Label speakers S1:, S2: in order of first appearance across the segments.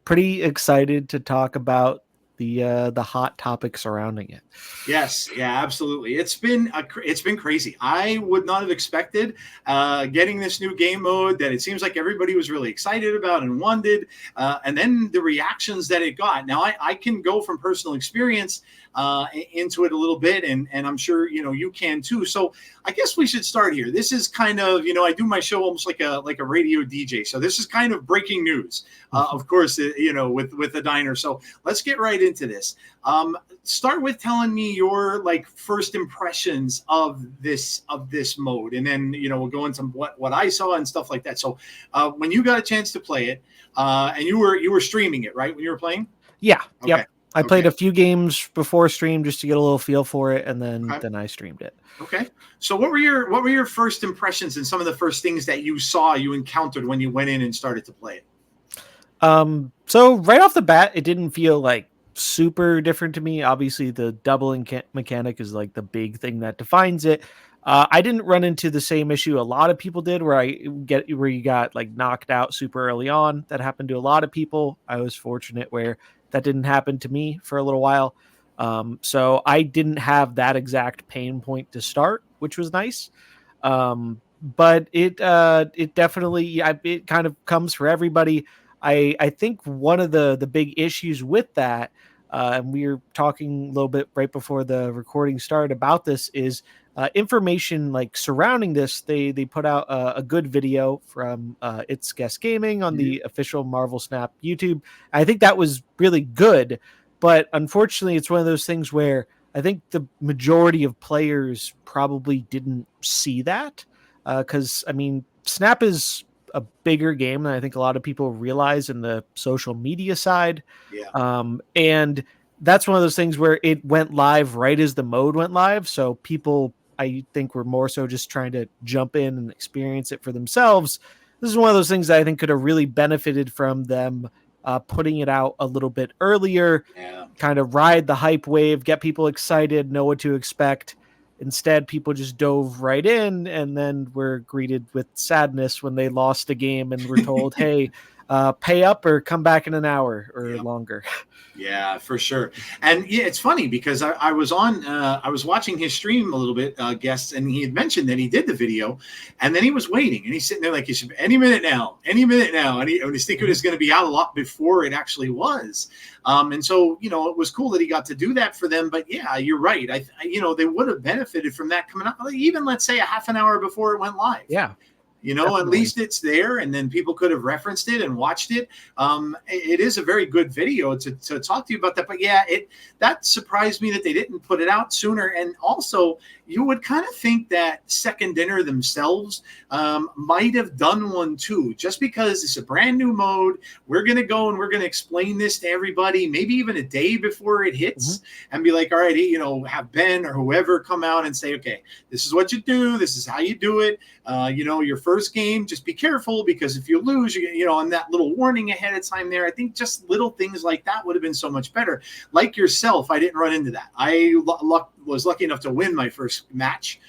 S1: pretty excited to talk about the hot topic surrounding it.
S2: Yes, yeah, absolutely. It's been crazy. I would not have expected getting this new game mode that it seems like everybody was really excited about and wanted, and then the reactions that it got. Now, I can go from personal experience into it a little bit, and I'm sure you can too. So I guess we should start here. This is kind of I do my show almost like a radio DJ. So this is kind of breaking news, of course, with the diner. So let's get right into this. Start with telling me your first impressions of this mode, and then we'll go into what I saw and stuff like that. So when you got a chance to play it, and you were streaming it, right, when you were playing?
S1: Yeah.
S2: Okay.
S1: Yep. I played a few games before stream just to get a little feel for it, and then I streamed it.
S2: Okay. So what were your first impressions and some of the first things that you encountered when you went in and started to play it?
S1: So right off the bat, it didn't feel like super different to me. Obviously, the doubling mechanic is like the big thing that defines it. I didn't run into the same issue a lot of people did, where you got like knocked out super early on. That happened to a lot of people. I was fortunate where that didn't happen to me for a little while. So I didn't have that exact pain point to start, which was nice. But it definitely it kind of comes for everybody. I think one of the big issues with that, and we were talking a little bit right before the recording started about this, is information like surrounding this. They put out a good video from It's Guess Gaming on the official Marvel Snap YouTube. I think that was really good, but unfortunately, it's one of those things where I think the majority of players probably didn't see that, because Snap is a bigger game than I think a lot of people realize in the social media side.
S2: Yeah.
S1: And that's one of those things where it went live right as the mode went live. So people, I think, were more so just trying to jump in and experience it for themselves. This is one of those things that I think could have really benefited from them putting it out a little bit earlier, kind of ride the hype wave, get people excited, know what to expect. Instead, people just dove right in and then were greeted with sadness when they lost a game and were told, hey, pay up or come back in an hour or longer.
S2: Yeah, for sure. And yeah, it's funny because I was watching his stream a little bit, guests, and he had mentioned that he did the video, and then he was waiting, and he's sitting there like, he should any minute now, and he was thinking it was going to be out a lot before it actually was. And so it was cool that he got to do that for them. But yeah, you're right. They would have benefited from that coming up, even let's say a half an hour before it went live.
S1: Yeah.
S2: At least it's there, and then people could have referenced it and watched it. It is a very good video to talk to you about that. But yeah, that surprised me that they didn't put it out sooner. And also, you would kind of think that Second Dinner themselves might have done one too, just because it's a brand new mode. We're going to go and we're going to explain this to everybody, maybe even a day before it hits, and be like, all right, have Ben or whoever come out and say, okay, this is what you do. This is how you do it. Your first game, just be careful, because if you lose, on that little warning ahead of time there, I think just little things like that would have been so much better. Like yourself, I didn't run into that. I was lucky enough to win my first match,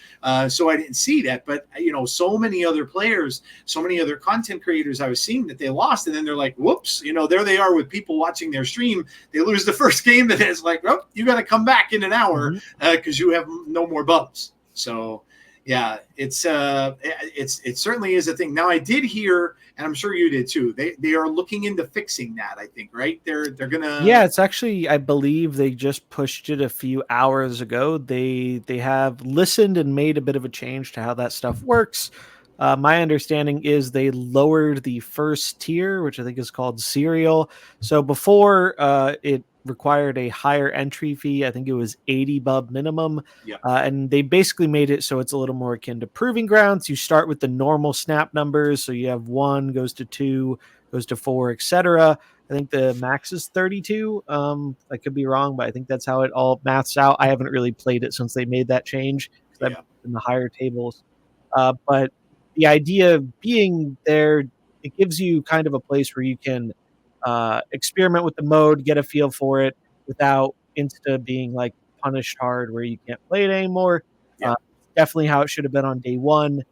S2: so I didn't see that. But so many other players, so many other content creators I was seeing that they lost, and then they're like, whoops, there they are with people watching their stream. They lose the first game, and it's like, oh, you got to come back in an hour because you have no more bubs. So yeah, it certainly is a thing. Now, I did hear, and I'm sure you did too, they are looking into fixing that, I think, right? They're gonna.
S1: Yeah, it's actually, I believe they just pushed it a few hours ago. They have listened and made a bit of a change to how that stuff works. My understanding is they lowered the first tier, which I think is called Serial. So before it required a higher entry fee. I think it was 80 bub minimum.
S2: Yep.
S1: And they basically made it so it's a little more akin to Proving Grounds. You start with the normal snap numbers. So you have 1 goes to 2, goes to 4, etc. I think the max is 32. I could be wrong, but I think that's how it all maths out. I haven't really played it since they made that change. I've been in the higher tables. But the idea being there, it gives you kind of a place where you can experiment with the mode, get a feel for it without insta being like punished hard where you can't play it anymore. Definitely how it should have been on day one.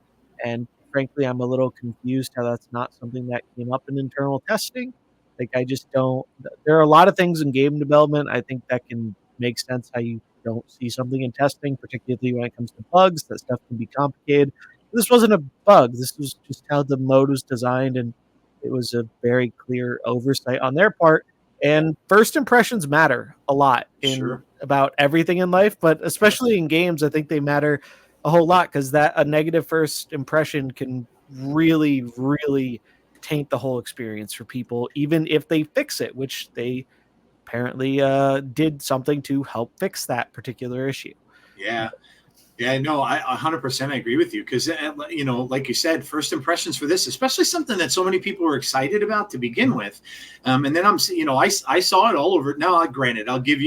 S1: And frankly, I'm a little confused how that's not something that came up in internal testing. Like, I just don't. There are a lot of things in game development, I think that can make sense how you don't see something in testing, particularly when it comes to bugs. That stuff can be complicated. This wasn't a bug. This was just how the mode was designed, and it was a very clear oversight on their part.
S2: Yeah,
S1: And first impressions matter a lot in
S2: sure.
S1: about everything in life, but
S2: Yeah,
S1: especially in games, I think they matter a whole lot because that a negative first impression can really, really taint the whole experience for people, even if they fix it, which they apparently did something to help fix that particular issue.
S2: yeah. Yeah, no, I 100% agree with you because like you said, first impressions for this, especially something that so many people were excited about to begin
S1: Mhm.
S2: with, and then I saw it all over. Now, granted, I'll give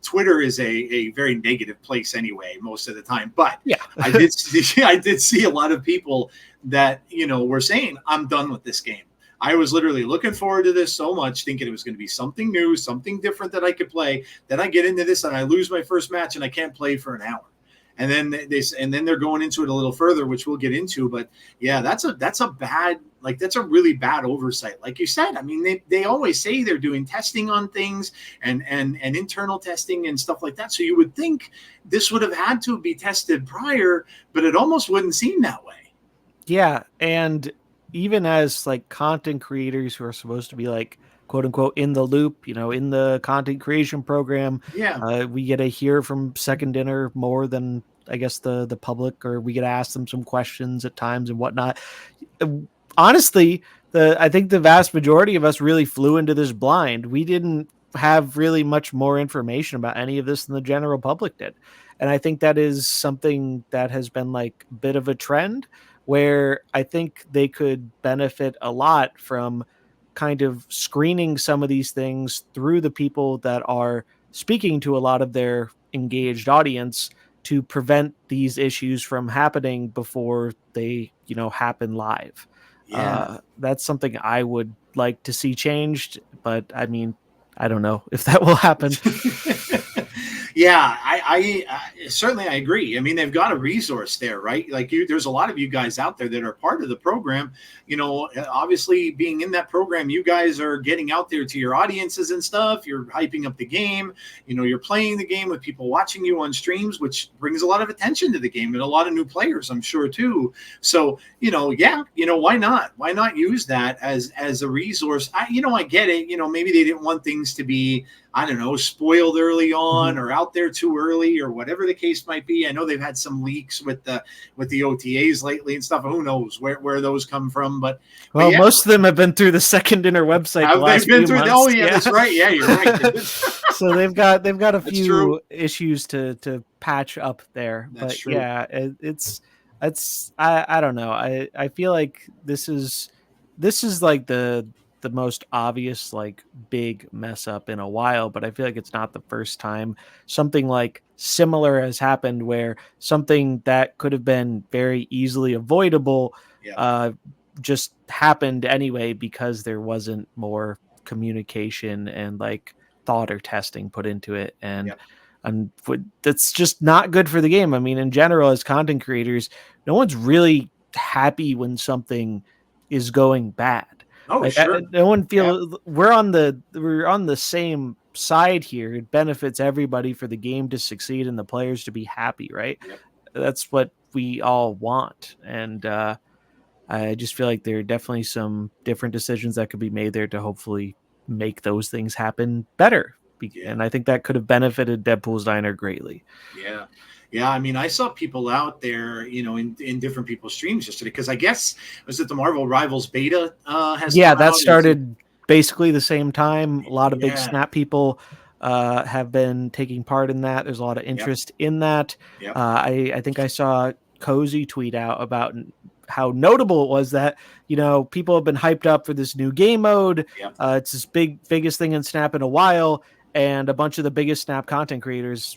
S2: Twitter is a very negative place anyway most of the time, but
S1: Yeah.
S2: I did see, I did see a lot of people that were saying I'm done with this game. I was literally looking forward to this so much, thinking it was going to be something new, something different that I could play. Then I get into this and I lose my first match and I can't play for an hour, and then they're going into it a little further, which we'll get into. But yeah, that's a bad, like, that's a really bad oversight. Like you said, I mean, they always say they're doing testing on things and internal testing and stuff like that. So you would think this would have had to be tested prior, but it almost wouldn't seem that way.
S1: Yeah, and even as like content creators who are supposed to be like quote unquote in the loop, in the content creation program,
S2: Yeah,
S1: we get to hear from Second Dinner more than I guess the public, or we get to ask them some questions at times and whatnot. Uh, Honestly, the I think the vast majority of us really flew into this blind. We didn't have really much more information about any of this than the general public did. And I think that is something that has been like a bit of a trend where I think they could benefit a lot from kind of screening some of these things through the people that are speaking to a lot of their engaged audience to prevent these issues from happening before they, happen live.
S2: yeah.
S1: That's something I would like to see changed, but I mean, I don't know if that will happen.
S2: Yeah, certainly I agree. I mean, they've got a resource there, right? Like there's a lot of you guys out there that are part of the program. Obviously being in that program, you guys are getting out there to your audiences and stuff. You're hyping up the game. You're playing the game with people watching you on streams, which brings a lot of attention to the game and a lot of new players, I'm sure too. So, yeah, why not? Why not use that as a resource? I get it. Maybe they didn't want things to be, I don't know, spoiled early on
S1: Mhm.
S2: or out there too early or whatever the case might be. I know they've had some leaks with the OTAs lately and stuff. Who knows where those come from? But
S1: Well,
S2: yeah,
S1: most of them have been through the Second Dinner website the
S2: have they
S1: last
S2: been
S1: few
S2: through? Oh
S1: months.
S2: yeah,
S1: Yeah.
S2: that's right. Yeah, you're right.
S1: So they've got a
S2: That's true.
S1: few issues to patch up there,
S2: That's
S1: but
S2: true.
S1: yeah, it's I don't know. I feel like this is like the most obvious like big mess up in a while, but I feel like it's not the first time something like similar has happened where something that could have been very easily avoidable
S2: Yeah.
S1: uh just happened anyway because there wasn't more communication and like thought or testing put into it, and
S2: Yeah.
S1: that's just not good for the game. I mean, in general, as content creators, no one's really happy when something is going bad.
S2: Oh
S1: Like
S2: sure.
S1: no one
S2: Yeah.
S1: feel we're on the same side here. It benefits everybody for the game to succeed and the players to be happy, right?
S2: Yep.
S1: That's what we all want, and I just feel like there are definitely some different decisions that could be made there to hopefully make those things happen better.
S2: Yeah.
S1: And I think that could have benefited Deadpool's Diner greatly.
S2: Yeah. Yeah. I mean, I saw people out there, in different people's streams yesterday because I guess was it the Marvel Rivals beta has
S1: Yeah,
S2: come
S1: that
S2: out? Is it?
S1: started basically the same time. A lot of big
S2: Yeah.
S1: Snap people have been taking part in that. There's a lot of
S2: Yep.
S1: interest in that.
S2: Yep.
S1: I think I saw Cozy tweet out about how notable it was that people have been hyped up for this new game mode.
S2: Yep.
S1: It's this biggest thing in Snap in a while, and a bunch of the biggest Snap content creators,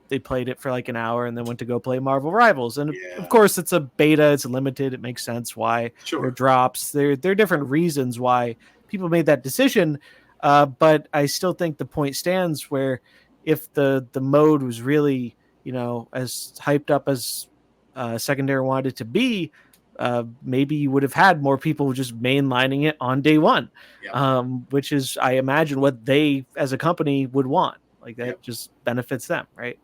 S1: they played it for like an hour and then went to go play Marvel Rivals. And of
S2: Yeah.
S1: course, it's a beta, it's limited. It makes sense why there
S2: Sure.
S1: drops. There are different reasons why people made that decision. But I still think the point stands where if the mode was really, as hyped up as Secondary wanted it to be, maybe you would have had more people just mainlining it on day one,
S2: Yep.
S1: which is, I imagine, what they as a company would want. Like that
S2: Yep.
S1: just benefits them, right?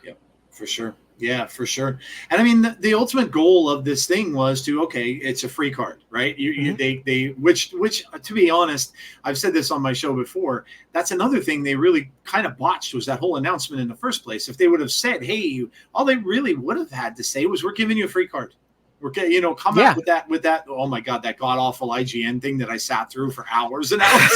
S2: Yep, for sure. Yeah, for sure. And I mean, the ultimate goal of this thing was to, okay, it's a free card, right? Which to be honest, I've said this on my show before. That's another thing they really kind of botched, was that whole announcement in the first place. If they would have said, hey, all they really would have had to say was, we're giving you a free card. We're, come out with that. Oh my God, that god awful IGN thing that I sat through for hours and hours.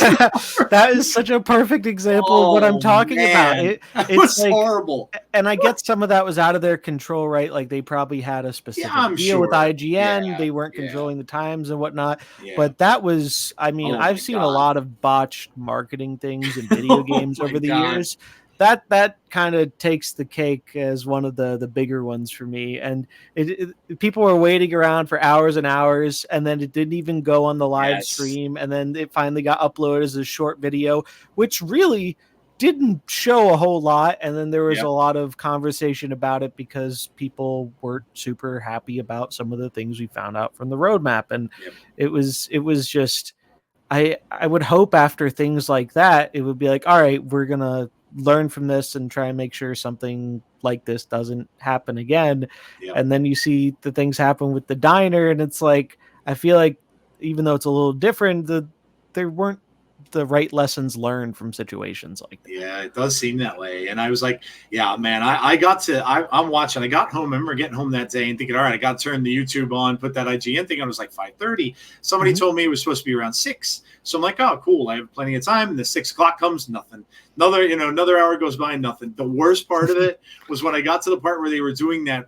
S1: That is such a perfect example of what I'm talking about.
S2: It
S1: it's
S2: was horrible.
S1: And I get some of that was out of their control, right? Like they probably had a specific deal with IGN. They weren't controlling the times and whatnot. But that was, I mean, I've seen a lot of botched marketing things in video games over the years. That kind of takes the cake as one of the bigger ones for me. And people were waiting around for hours and hours, and then it didn't even go on the live stream. And then it finally got uploaded as a short video, which really didn't show a whole lot. And then there was a lot of conversation about it because people weren't super happy about some of the things we found out from the roadmap. And it was just, I would hope after things like that, it would be like, all right, we're going to learn from this and try and make sure something like this doesn't happen again. And then you see the things happen with the diner, and it's like, I feel like even though it's a little different, there weren't the right lessons learned from situations like that.
S2: Yeah, it does seem that way. And I was like, yeah, man, I'm watching. I got home. I remember getting home that day and thinking, all right, I got to turn the YouTube on, put that IGN thing on. It was like 5:30. Somebody told me it was supposed to be around 6. So I'm like, oh, cool. I have plenty of time. And the 6 o'clock comes, nothing. Another hour goes by, nothing. The worst part of it was when I got to the part where they were doing that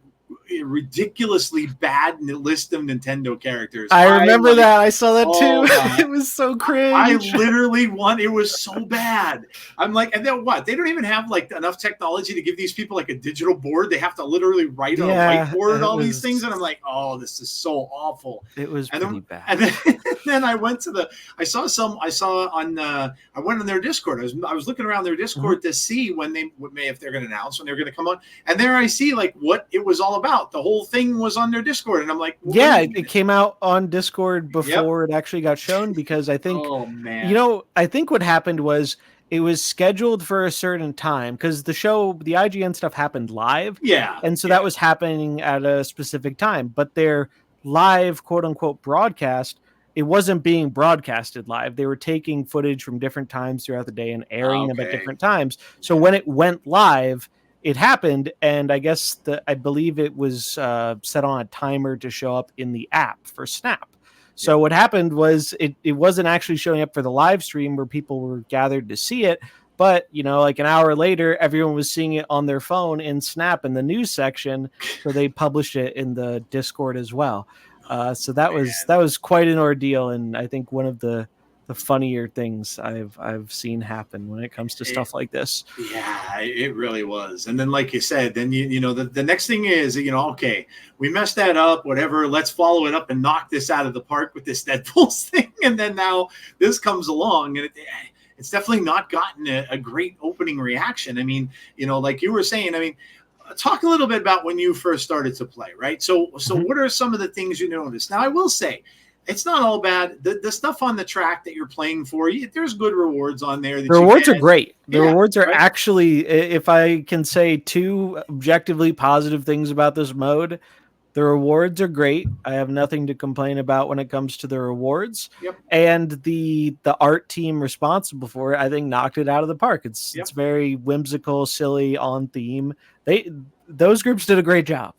S2: ridiculously bad list of Nintendo characters.
S1: I remember that. I saw that too. It was so cringe.
S2: I literally it was so bad. I'm like, and then what? They don't even have like enough technology to give these people like a digital board. They have to literally write on a whiteboard all these things. And I'm like, oh, this is so awful.
S1: It was pretty bad.
S2: And then I went to I went on their Discord. I was looking around their Discord to see if they're going to announce when they're going to come on. And there I see like what it was all about. The whole thing was on their Discord, and I'm like,
S1: it came out on Discord before it actually got shown, because I think, I think what happened was it was scheduled for a certain time, because the IGN stuff happened live. And so that was happening at a specific time, but their live quote unquote broadcast, it wasn't being broadcasted live. They were taking footage from different times throughout the day and airing them at different times. So when it went live, it happened, and I guess I believe it was set on a timer to show up in the app for Snap. So what happened was it wasn't actually showing up for the live stream where people were gathered to see it, but like an hour later, everyone was seeing it on their phone in Snap in the news section, so they published it in the Discord as well. So that was quite an ordeal, and I think one of the funnier things I've seen happen when it comes to stuff like this.
S2: Yeah, it really was. And then, like you said, then the next thing is, okay, we messed that up, whatever. Let's follow it up and knock this out of the park with this Deadpools thing. And then now this comes along, and it's definitely not gotten a great opening reaction. I mean, like you were saying, I mean, talk a little bit about when you first started to play, right? So what are some of the things you noticed? Now, I will say, it's not all bad. The stuff on the track that you're playing for, there's good rewards on there.
S1: The rewards are great. The rewards are actually, if I can say 2 objectively positive things about this mode, the rewards are great. I have nothing to complain about when it comes to the rewards. And the art team responsible for it, I think, knocked it out of the park. It's very whimsical, silly, on theme. Those groups did a great job.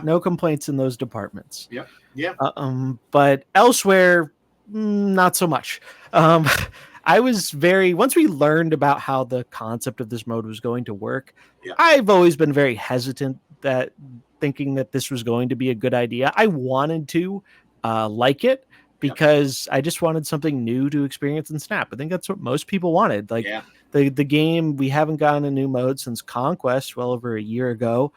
S1: No complaints in those departments. But elsewhere, not so much. I was once we learned about how the concept of this mode was going to work, I've always been very hesitant thinking that this was going to be a good idea. I wanted to like it because I just wanted something new to experience in Snap. I think that's what most people wanted. Like the game, we haven't gotten a new mode since Conquest, well over a year ago.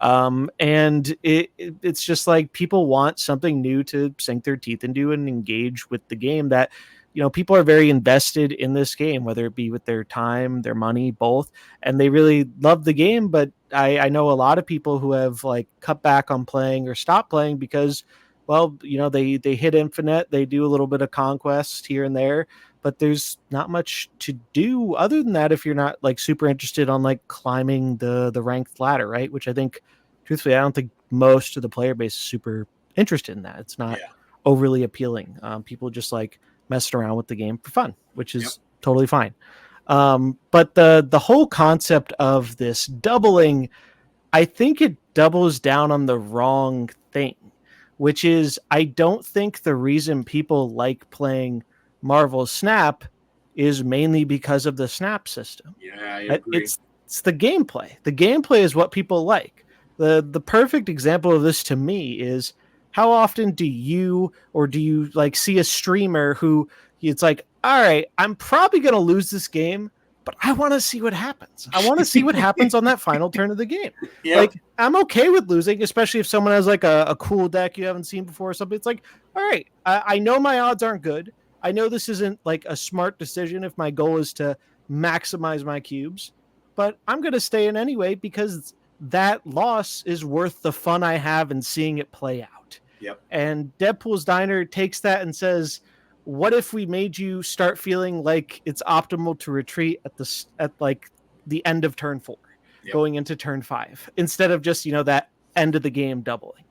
S1: And it's just like people want something new to sink their teeth into and engage with the game that, people are very invested in this game, whether it be with their time, their money, both. And they really love the game. But I know a lot of people who have like cut back on playing or stopped playing because, well, they hit infinite, they do a little bit of conquest here and there, but there's not much to do other than that if you're not like super interested on like climbing the ranked ladder, right? Which I think, truthfully, I don't think most of the player base is super interested in that. It's not
S2: Yeah.
S1: overly appealing. People just like messing around with the game for fun, which is
S2: Yep.
S1: totally fine. But the whole concept of this doubling, I think it doubles down on the wrong thing, which is I don't think the reason people like playing Marvel Snap is mainly because of the Snap system.
S2: Yeah, I agree.
S1: It's the gameplay. The gameplay is what people like. The perfect example of this to me is how often do you like see a streamer who it's like, all right, I'm probably going to lose this game, but I want to see what happens. I want to see what happens on that final turn of the game.
S2: Yep.
S1: Like, I'm okay with losing, especially if someone has like a cool deck you haven't seen before or something. It's like, all right, I know my odds aren't good. I know this isn't like a smart decision if my goal is to maximize my cubes, but I'm going to stay in anyway because that loss is worth the fun I have in seeing it play out.
S2: Yep.
S1: And Deadpool's Diner takes that and says, what if we made you start feeling like it's optimal to retreat at like the end of turn 4, going into turn 5, instead of just, that end of the game doubling.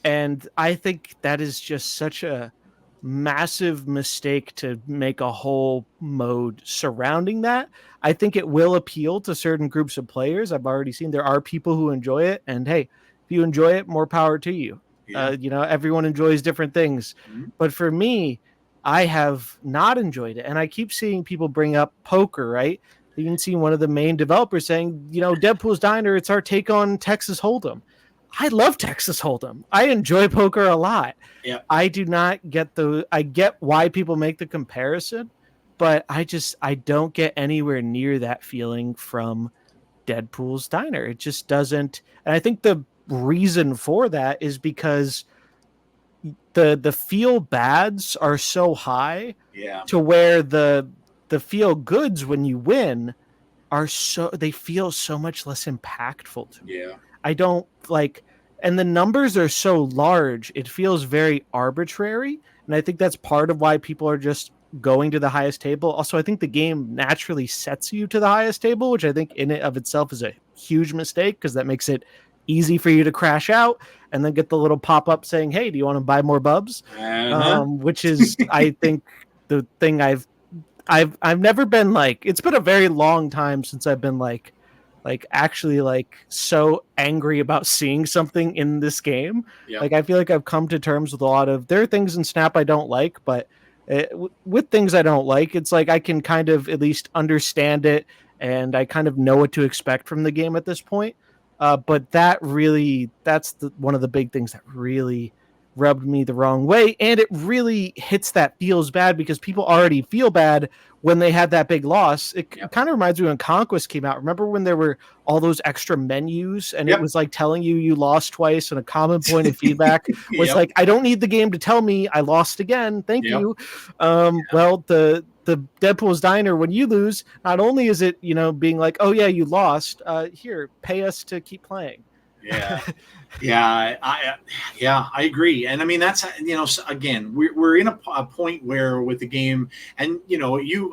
S1: And I think that is just such a massive mistake to make a whole mode surrounding that. I think it will appeal to certain groups of players. I've already seen there are people who enjoy it, and hey, if you enjoy it, more power to you.
S2: Yeah.
S1: Everyone enjoys different things.
S2: Mm-hmm.
S1: But for me, I have not enjoyed it. And I keep seeing people bring up poker, right? You can see one of the main developers saying, Deadpool's Diner, it's our take on Texas Hold'em. I love Texas Hold'em. I enjoy poker a lot.
S2: Yeah.
S1: I do not get I get why people make the comparison, but I don't get anywhere near that feeling from Deadpool's Diner. It just doesn't. And I think the reason for that is because the feel bads are so high to where the feel goods when you win they feel so much less impactful to me.
S2: Yeah.
S1: I don't like, and the numbers are so large, it feels very arbitrary. And I think that's part of why people are just going to the highest table. Also, I think the game naturally sets you to the highest table, which I think in and of itself is a huge mistake because that makes it easy for you to crash out and then get the little pop-up saying, hey, do you want to buy more bubs? Which is, I think, the thing I've never been like, it's been a very long time since I've been like actually like so angry about seeing something in this game.
S2: Yep.
S1: Like, I feel like I've come to terms with a lot of, there are things in Snap I don't like, but with things I don't like, it's like I can kind of at least understand it and I kind of know what to expect from the game at this point. But that's one of the big things that really rubbed me the wrong way. And it really hits that feels bad because people already feel bad when they had that big loss. It kind of reminds me when Conquest came out. Remember when there were all those extra menus and it was like telling you lost twice, and a common point of feedback was like, I don't need the game to tell me I lost again. Thank you. Well, the Deadpool's Diner, when you lose, not only is it, being like, oh yeah, you lost, here, pay us to keep playing.
S2: I agree. And I mean, that's, again, we're in a point where with the game, and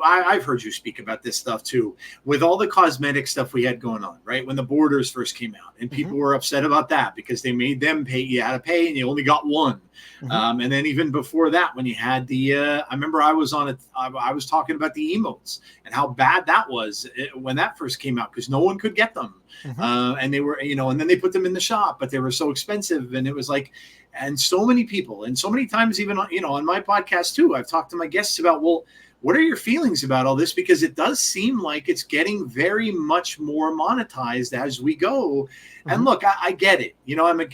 S2: I've heard you speak about this stuff too, with all the cosmetic stuff we had going on, right? When the borders first came out and people were upset about that because they made them pay, you had to pay and you only got one. And then even before that, when you had I remember I was talking about the emotes and how bad that was when that first came out because no one could get them. And they were, and then they put them in the shop, but they were so expensive. And it was like, and so many people, and so many times, even, on my podcast too, I've talked to my guests about, well, what are your feelings about all this? Because it does seem like it's getting very much more monetized as we go. And look, I get it.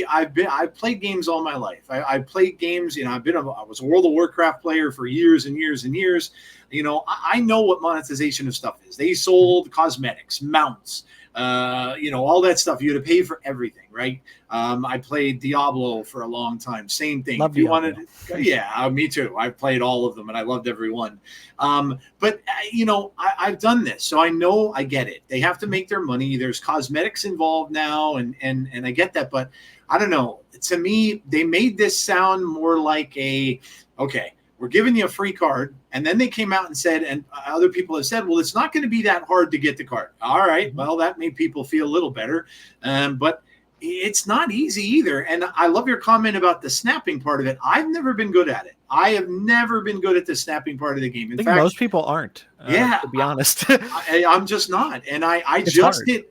S2: I've played games all my life. I played games. I was a World of Warcraft player for years and years and years. I know what monetization of stuff is. They sold cosmetics, mounts, all that stuff. You had to pay for everything, right? I played Diablo for a long time. Same thing.
S1: Love
S2: if you
S1: Diablo.
S2: wanted, me too. I played all of them and I loved every one. But I I've done this, so I know, I get it. They have to make their money. There's cosmetics involved now, and I get that, but I don't know. To me, they made this sound more like okay, we're giving you a free card, and then they came out and said, and other people have said, well, it's not going to be that hard to get the card. All right, well, that made people feel a little better, but it's not easy either. And I love your comment about the snapping part of it. I've never been good at it. I have never been good at the snapping part of the game. In
S1: I think
S2: fact,
S1: most people aren't.
S2: Yeah,
S1: to be honest.
S2: I'm just not. And I just hit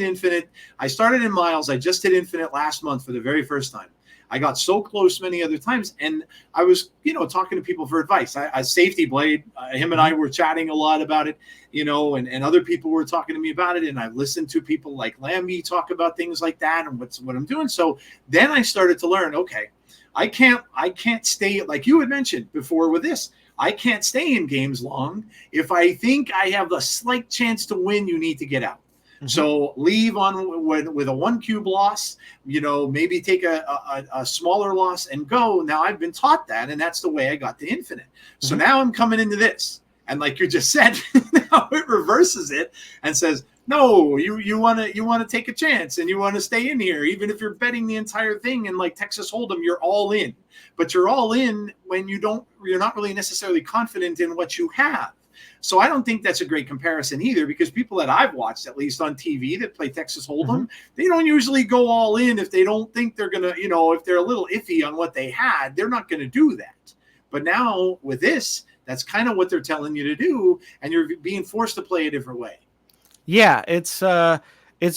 S2: Infinite. I started in Miles. I just hit Infinite last month for the very first time. I got so close many other times, and I was, talking to people for advice. I Safety Blade, him and I were chatting a lot about it, and other people were talking to me about it, and I listened to people like Lambie talk about things like that and what I'm doing. So then I started to learn, okay, I can't stay, like you had mentioned before with this, I can't stay in games long. If I think I have a slight chance to win, you need to get out. Mm-hmm. So leave on with a 1 cube loss, maybe take a smaller loss and go. Now I've been taught that, and that's the way I got to Infinite. So now I'm coming into this, and like you just said, now it reverses it and says, no, you want to take a chance, and you want to stay in here, even if you're betting the entire thing. And like Texas Hold'em, you're all in, but you're all in when you're not really necessarily confident in what you have. So I don't think that's a great comparison either, because people that I've watched, at least on TV, that play Texas Hold'em, they don't usually go all in if they don't think they're going to, if they're a little iffy on what they had, they're not going to do that. But now with this, that's kind of what they're telling you to do, and you're being forced to play a different way.
S1: Yeah, it's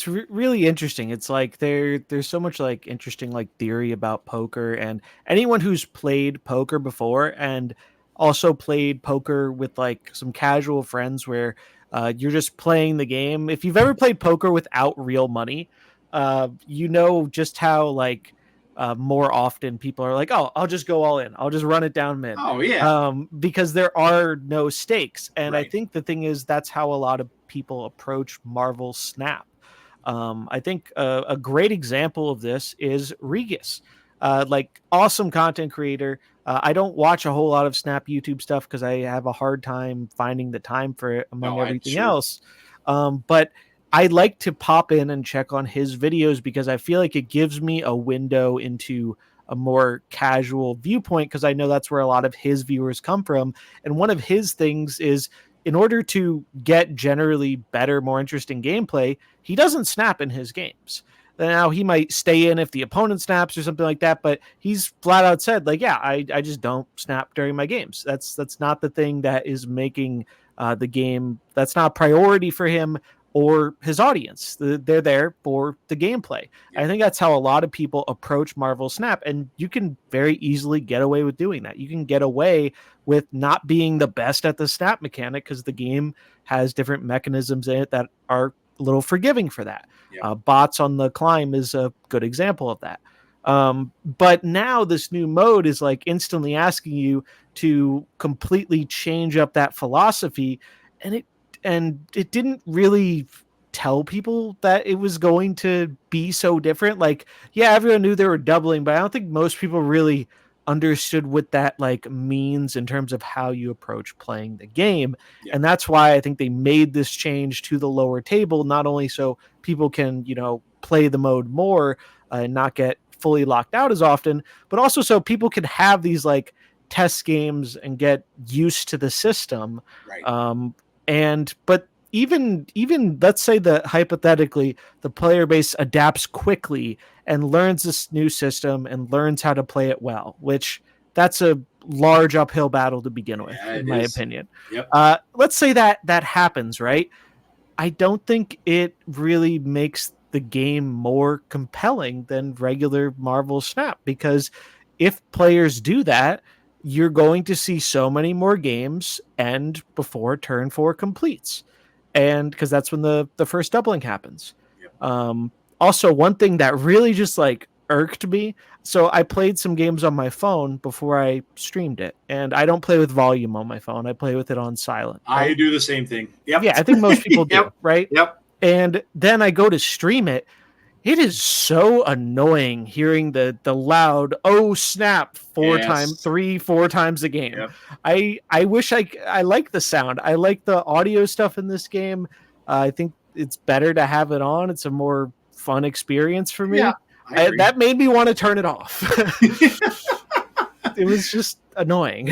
S1: really interesting. It's like there's so much like interesting like theory about poker, and anyone who's played poker before and also played poker with like some casual friends where you're just playing the game. If you've ever played poker without real money, just how like more often people are like, oh, I'll just go all in. I'll just run it down mid.
S2: Oh yeah.
S1: Because there are no stakes. And
S2: right.
S1: I think the thing is, that's how a lot of people approach Marvel Snap. I think a great example of this is Regis. Like awesome content creator. I don't watch a whole lot of Snap YouTube stuff because I have a hard time finding the time for it among everything else. But I like to pop in and check on his videos because I feel like it gives me a window into a more casual viewpoint, because I know that's where a lot of his viewers come from. And one of his things is, in order to get generally better, more interesting gameplay, he doesn't snap in his games. Now, he might stay in if the opponent snaps or something like that, but he's flat out said, like, yeah, I just don't snap during my games. That's not the thing that is making the game. That's not a priority for him or his audience. They're there for the gameplay. Yeah. I think that's how a lot of people approach Marvel Snap, and you can very easily get away with doing that. You can get away with not being the best at the snap mechanic because the game has different mechanisms in it that are a little forgiving for that. Yeah. Bots on the climb is a good example of that. But now this new mode is like instantly asking you to completely change up that philosophy, and it didn't really tell people that it was going to be so different. Like, yeah, everyone knew they were doubling, but I don't think most people really understood what that like means in terms of how you approach playing the game. Yeah. And that's why I think they made this change to the lower table, not only so people can, play the mode more and not get fully locked out as often, but also so people can have these like test games and get used to the system.
S2: Right.
S1: But even let's say that hypothetically the player base adapts quickly and learns this new system and learns how to play it well, which that's a large uphill battle to begin with, in my opinion.
S2: Yep.
S1: Let's say that happens, right? I don't think it really makes the game more compelling than regular Marvel Snap, because if players do that, you're going to see so many more games end before turn 4 completes. And because that's when the first doubling happens. Yep. Also, one thing that really just like irked me. So I played some games on my phone before I streamed it, and I don't play with volume on my phone. I play with it on silent. Right?
S2: I do the same thing. Yep.
S1: Yeah, I think most people do,
S2: yep.
S1: right?
S2: Yep.
S1: And then I go to stream it, It is so annoying hearing the loud "oh snap"
S2: Yes.
S1: 3-4 times a game.
S2: Yep.
S1: I wish I like the sound. I like the audio stuff in this game. I think it's better to have it on. It's a more fun experience for
S2: Yeah,
S1: me.
S2: I agree.
S1: That made me want to turn it off. It was just annoying.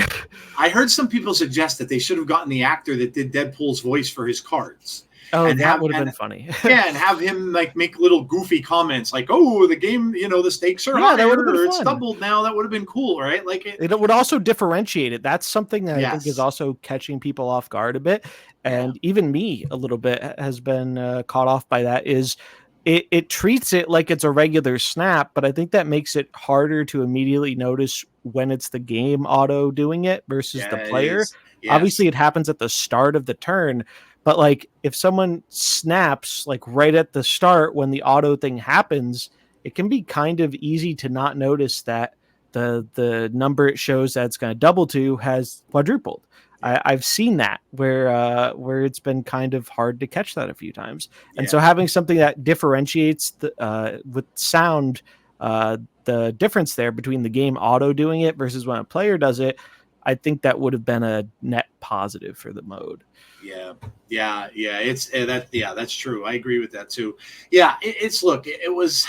S2: I heard some people suggest that they should have gotten the actor that did Deadpool's voice for his cards,
S1: Oh,
S2: and
S1: that
S2: have
S1: would have
S2: and
S1: been funny.
S2: yeah, and have him like make little goofy comments like, "Oh, the game, the stakes are
S1: Yeah, that would
S2: higher,
S1: have been
S2: or it's
S1: fun.
S2: doubled now." That would have been cool, right? Like it.
S1: It would also differentiate it. That's something that I think is
S2: Yes.
S1: also catching people off guard a bit,
S2: Yeah.
S1: and even me a little bit has been caught off by that. Is it treats it like it's a regular snap, but I think that makes it harder to immediately notice when it's the game auto doing it versus the
S2: Yeah, it
S1: player.
S2: is. Yes.
S1: Obviously, it happens at the start of the turn, but like if someone snaps like right at the start when the auto thing happens, it can be kind of easy to not notice that the number it shows that it's going to double to has quadrupled.
S2: Yeah.
S1: I've seen that where it's been kind of hard to catch that a few times, and
S2: Yeah.
S1: so having something that differentiates the with sound, the difference there between the game auto doing it versus when a player does it, I think that would have been a net positive for the mode.
S2: Yeah, yeah. It's that. Yeah, that's true. I agree with that too. Yeah, it's look. It was,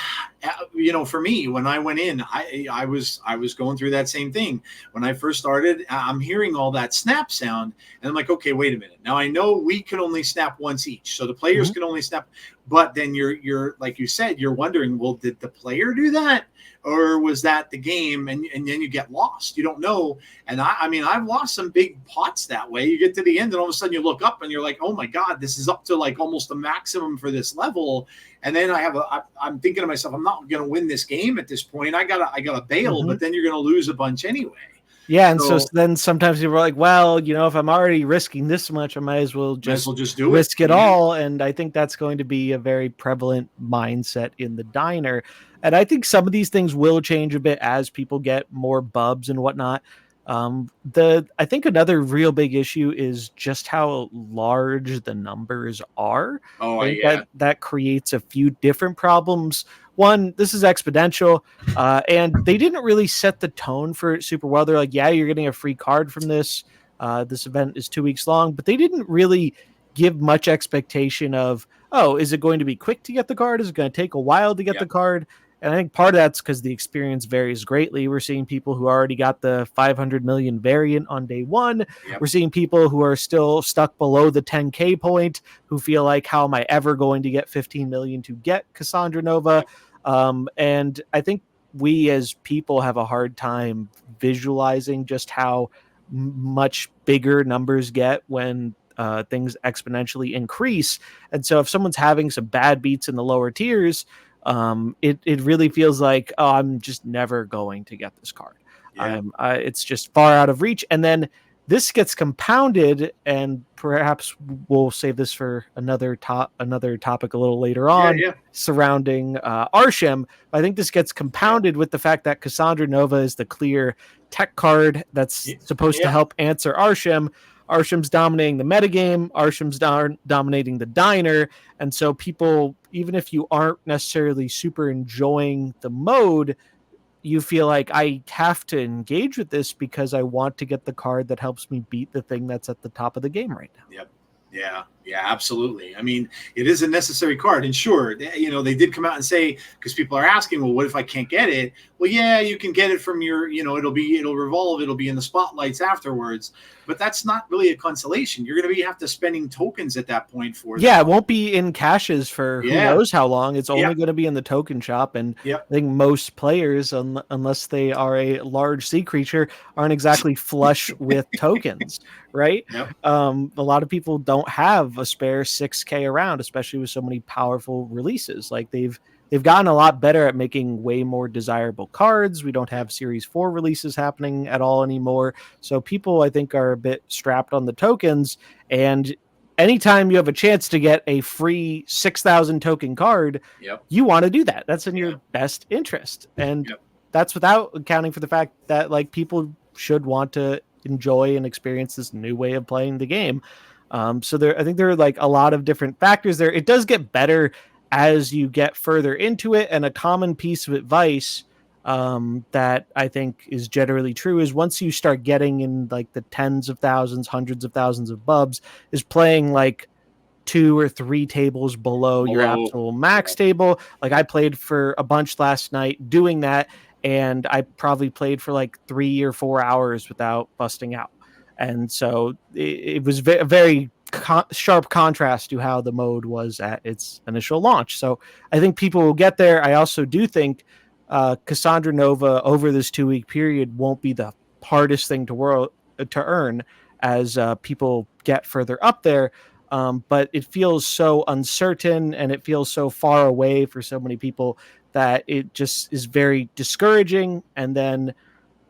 S2: for me when I went in, I was going through that same thing when I first started. I'm hearing all that snap sound, and I'm like, okay, wait a minute. Now I know we can only snap once each, so the players
S1: Mhm.
S2: can only snap. But then you're like you said, you're wondering, well, did the player do that? Or was that the game? And then you get lost. You don't know. And I mean, I've lost some big pots that way. You get to the end, and all of a sudden you look up, and you're like, "Oh my god, this is up to like almost the maximum for this level." And then I'm thinking to myself, "I'm not going to win this game at this point. I gotta bail."
S1: Mhm.
S2: But then you're going to lose a bunch anyway.
S1: Yeah, and so
S2: So
S1: then sometimes people are like, well, if I'm already risking this much, I might as well
S2: might as
S1: just
S2: well just do it.
S1: risk it
S2: Yeah.
S1: all. And I think that's going to be a very prevalent mindset in the diner. And I think some of these things will change a bit as people get more bubs and whatnot. The I think another real big issue is just how large the numbers are.
S2: Oh,
S1: I think
S2: yeah.
S1: that creates a few different problems. One, this is exponential. And they didn't really set the tone for it super well. They're like, yeah, you're getting a free card from this. This event is 2 weeks long, but they didn't really give much expectation of, oh, is it going to be quick to get the card? Is it going to take a while to get
S2: Yep.
S1: the card? And I think part of that's because the experience varies greatly. We're seeing people who already got the 500 million variant on day one.
S2: Yep.
S1: We're seeing people who are still stuck below the 10K point who feel like, how am I ever going to get 15 million to get Cassandra Nova?
S2: Yep.
S1: And I think we as people have a hard time visualizing just how much bigger numbers get when things exponentially increase. And so if someone's having some bad beats in the lower tiers, it really feels like, oh, I'm just never going to get this card.
S2: Yeah.
S1: It's just far out of reach. And then this gets compounded, and perhaps we'll save this for another topic a little later
S2: Yeah.
S1: on
S2: Yeah.
S1: surrounding Arishem. I think this gets
S2: Yeah.
S1: compounded with the fact that Cassandra Nova is the clear tech card that's supposed to
S2: Yeah.
S1: help answer Arishem. Arshem's dominating the metagame. Arshem's dominating the diner. And so people, even if you aren't necessarily super enjoying the mode, you feel like I have to engage with this because I want to get the card that helps me beat the thing that's at the top of the game right now.
S2: Yep. Yeah, yeah, absolutely. I mean, it is a necessary card, and sure, they did come out and say, because people are asking, well, what if I can't get it? Well, yeah, you can get it from your, it'll revolve, it'll be in the spotlights afterwards, but that's not really a consolation. You're going to have to spending tokens at that point for that.
S1: Yeah, it won't be in caches for who knows how long. It's only going to be in the token shop, and I think most players, unless they are a large sea creature, aren't exactly flush with tokens, right?
S2: Yep.
S1: A lot of people don't have a spare 6K around, especially with so many powerful releases. Like they've gotten a lot better at making way more desirable cards. We don't have Series 4 releases happening at all anymore. So people, I think, are a bit strapped on the tokens. And anytime you have a chance to get a free 6,000 token card, you want to do that. That's in your best interest. And that's without accounting for the fact that like people should want to enjoy and experience this new way of playing the game. So I think there are like a lot of different factors there. It does get better as you get further into it. And a common piece of advice that I think is generally true is once you start getting in like the tens of thousands, hundreds of thousands of bubs, is playing like 2 or 3 tables below your absolute max table. Like I played for a bunch last night doing that, and I probably played for like 3 or 4 hours without busting out. And so it was a very sharp contrast to how the mode was at its initial launch. So I think people will get there. I also do think Cassandra Nova over this 2-week period won't be the hardest thing to earn as people get further up there. But it feels so uncertain and it feels so far away for so many people that it just is very discouraging. And then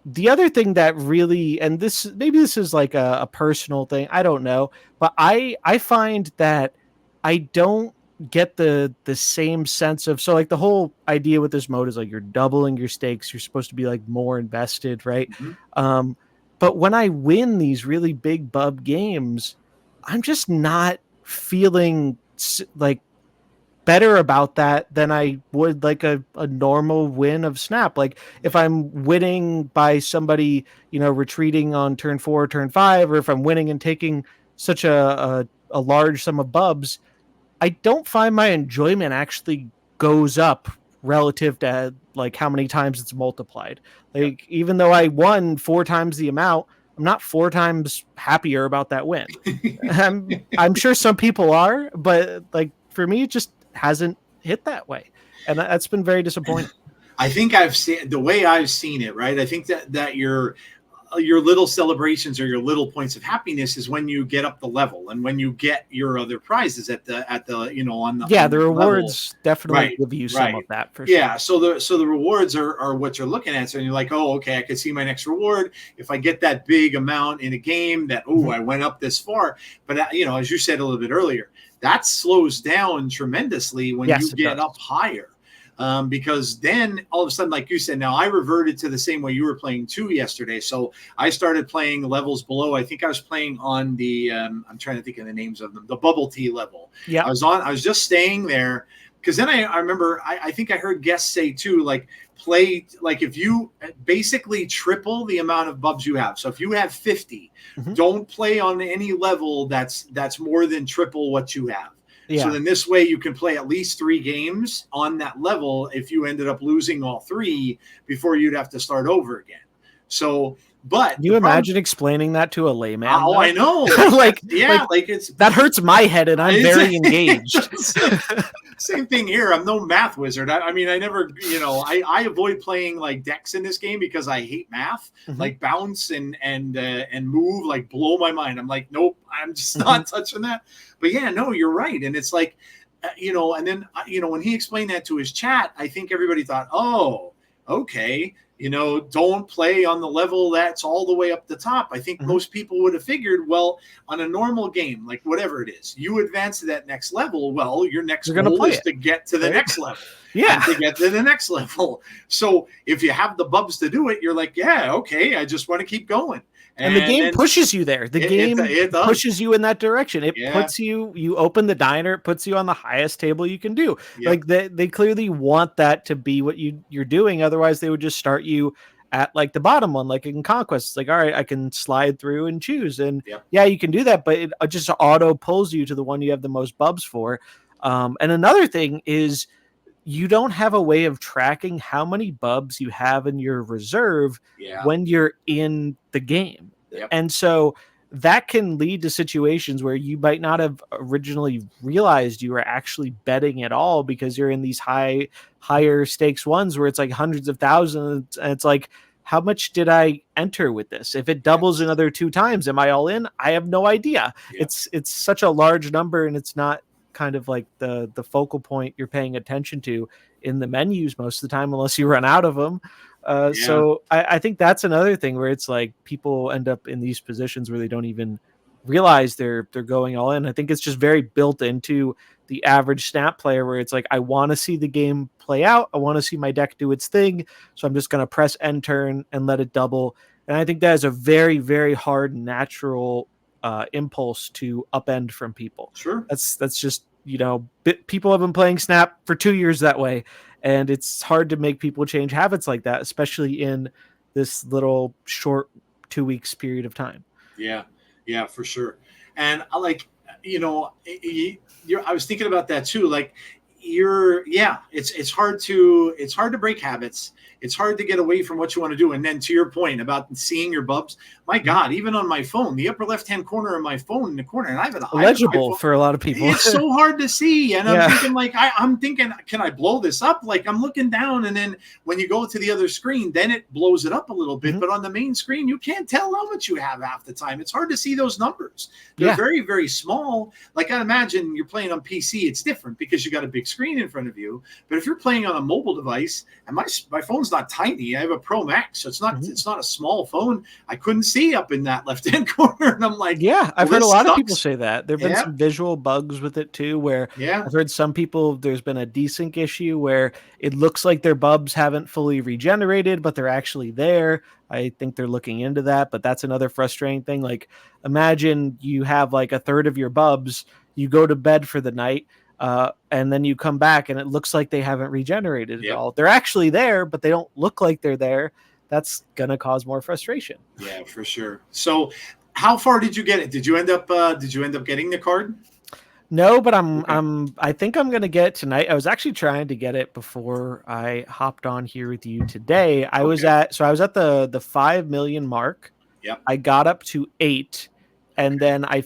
S1: the other thing that really, and this is like a personal thing, I don't know, but I find that I don't get the same sense of, so like the whole idea with this mode is like you're doubling your stakes, you're supposed to be like more invested, right? But when I win these really big bub games, I'm just not feeling like better about that than I would like a normal win of Snap. Like if I'm winning by somebody, retreating on turn 4, turn 5, or if I'm winning and taking such a large sum of bubs, I don't find my enjoyment actually goes up relative to like how many times it's multiplied. Like even though I won 4 times the amount, I'm not 4 times happier about that win. I'm sure some people are, but like for me, it just hasn't hit that way. And that's been very disappointing.
S2: I think I've seen the way I've seen it, right? I think that your little celebrations or your little points of happiness is when you get up the level and when you get your other prizes at the on the
S1: the rewards level. Definitely give you some of that for sure.
S2: Yeah, so the rewards are what you're looking at. So you're like, oh, okay, I can see my next reward if I get that big amount in a game that I went up this far. But as you said a little bit earlier, that slows down tremendously when you get up higher. Because then all of a sudden, like you said, now I reverted to the same way you were playing too yesterday. So I started playing levels below. I think I was playing on the, I'm trying to think of the names of them, the bubble tea level.
S1: Yeah.
S2: I was just staying there because then I remember, I think I heard guests say too, like play, like if you basically triple the amount of bubs you have. So if you have 50, don't play on any level that's more than triple what you have. Yeah. So then this way you can play at least 3 games on that level if you ended up losing all 3 before you'd have to start over again. So, but
S1: can you imagine explaining that to a layman?
S2: Oh, I know.
S1: like it's that hurts my head, and I'm very engaged.
S2: Same thing here. I'm no math wizard. I mean, I never, I avoid playing like decks in this game because I hate math. Like bounce and move like blow my mind. I'm like, nope, I'm just not touching that. But yeah, no, you're right. And it's like, and then when he explained that to his chat, I think everybody thought, oh, okay. Don't play on the level that's all the way up the top. I think most people would have figured, well, on a normal game, like whatever it is, you advance to that next level. Well, your next goal is to get to the next level.
S1: Yeah.
S2: And to get to the next level. So if you have the bubs to do it, you're like, yeah, okay, I just want to keep going.
S1: And the game pushes you there. The game pushes you in that direction. It puts you open the diner, it puts you on the highest table you can do. Yep. Like they clearly want that to be what you're doing. Otherwise they would just start you at like the bottom one, like in Conquest. It's like, all right, I can slide through and choose. And yeah, you can do that, but it just auto pulls you to the one you have the most bubs for. And another thing is you don't have a way of tracking how many bubs you have in your reserve when you're in the game. Yep. And so that can lead to situations where you might not have originally realized you were actually betting at all because you're in these higher stakes ones where it's like hundreds of thousands. And it's like, how much did I enter with this? If it doubles another 2 times, am I all in? I have no idea. Yep. It's such a large number, and it's not kind of like the focal point you're paying attention to in the menus most of the time, unless you run out of them. So I think that's another thing where it's like people end up in these positions where they don't even realize they're going all in. I think it's just very built into the average Snap player where it's like, I want to see the game play out. I want to see my deck do its thing. So I'm just going to press end turn and let it double. And I think that is a very, very hard, natural impulse to upend from people.
S2: Sure.
S1: That's just people have been playing Snap for 2 years that way, and it's hard to make people change habits like that, especially in this little short 2 weeks period of time.
S2: Yeah, yeah, for sure. And I like, I was thinking about that too. Like, it's hard to break habits. It's hard to get away from what you want to do. And then to your point about seeing your bubs, my God, even on my phone, the upper left-hand corner of my phone in the corner, and I have an
S1: illegible for a lot of people.
S2: It's so hard to see. And I'm thinking, can I blow this up? Like, I'm looking down, and then when you go to the other screen, then it blows it up a little bit. Mm-hmm. But on the main screen, you can't tell how much you have half the time. It's hard to see those numbers. They're very, very small. Like, I imagine you're playing on PC, it's different because you got a big screen in front of you. But if you're playing on a mobile device, and my phone's not tiny, I have a Pro Max, so it's not it's not a small phone. I couldn't see up in that left-hand corner, and I'm like,
S1: I've heard a lot of people say that. There've been some visual bugs with it too, where I've heard some people, there's been a desync issue where it looks like their bubs haven't fully regenerated, but they're actually there. I think they're looking into that, but that's another frustrating thing. Like, imagine you have like a third of your bubs, you go to bed for the night, and then you come back and it looks like they haven't regenerated at all. They're actually there, but they don't look like they're there. That's going to cause more frustration.
S2: Yeah, for sure. So how far did you get it? Did you end up getting the card?
S1: No, but I think I'm going to get it tonight. I was actually trying to get it before I hopped on here with you today. I was at the 5 million mark.
S2: Yep.
S1: I got up to 8. And then I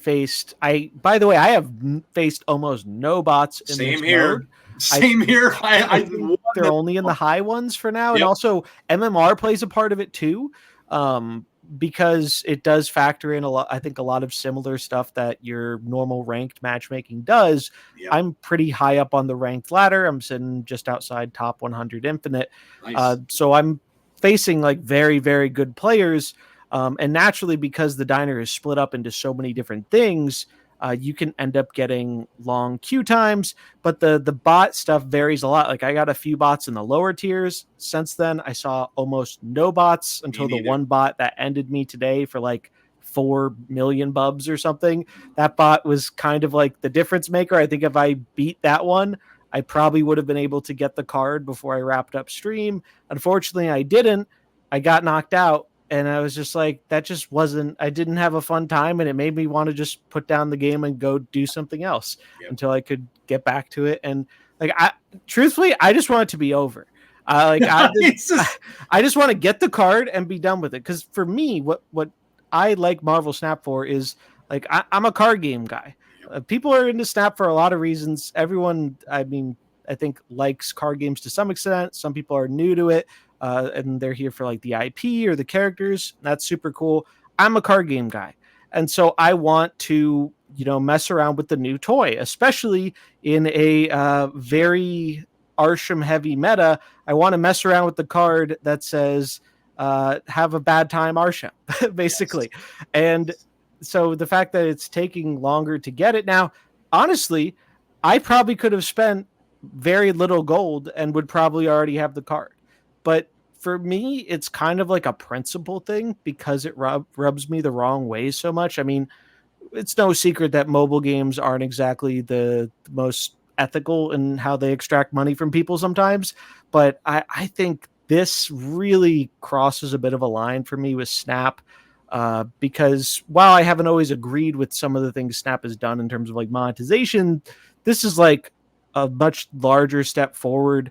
S1: by the way, I have faced almost no bots in
S2: Same
S1: this
S2: here.
S1: mode.
S2: Same here.
S1: I think they're only in the high ones for now. And also MMR plays a part of it too. Because it does factor in a lot of similar stuff that your normal ranked matchmaking does. Yep. I'm pretty high up on the ranked ladder. I'm sitting just outside top 100 infinite. Nice. So I'm facing like very, very good players. And naturally, because the diner is split up into so many different things, you can end up getting long queue times, but the bot stuff varies a lot. Like, I got a few bots in the lower tiers. Since then, I saw almost no bots until the one bot that ended me today for like 4 million bubs or something. That bot was kind of like the difference maker. I think if I beat that one, I probably would have been able to get the card before I wrapped up stream. Unfortunately, I didn't. I got knocked out. And I was just like, I didn't have a fun time, and it made me want to just put down the game and go do something else until I could get back to it. And like, truthfully, I just want it to be over. I just want to get the card and be done with it. Cause for me, what I like Marvel Snap for is like, I'm a card game guy. People are into Snap for a lot of reasons. Everyone, I think likes card games to some extent. Some people are new to it. And they're here for like the IP or the characters. That's super cool. I'm a card game guy. And so I want to, mess around with the new toy, especially in a very Arishem heavy meta. I want to mess around with the card that says, have a bad time Arishem, basically. Yes. And so the fact that it's taking longer to get it now, honestly, I probably could have spent very little gold and would probably already have the card. But for me, it's kind of like a principle thing because it rubs me the wrong way so much. I mean, it's no secret that mobile games aren't exactly the most ethical in how they extract money from people sometimes. But I think this really crosses a bit of a line for me with Snap. Because while I haven't always agreed with some of the things Snap has done in terms of like monetization, this is like a much larger step forward.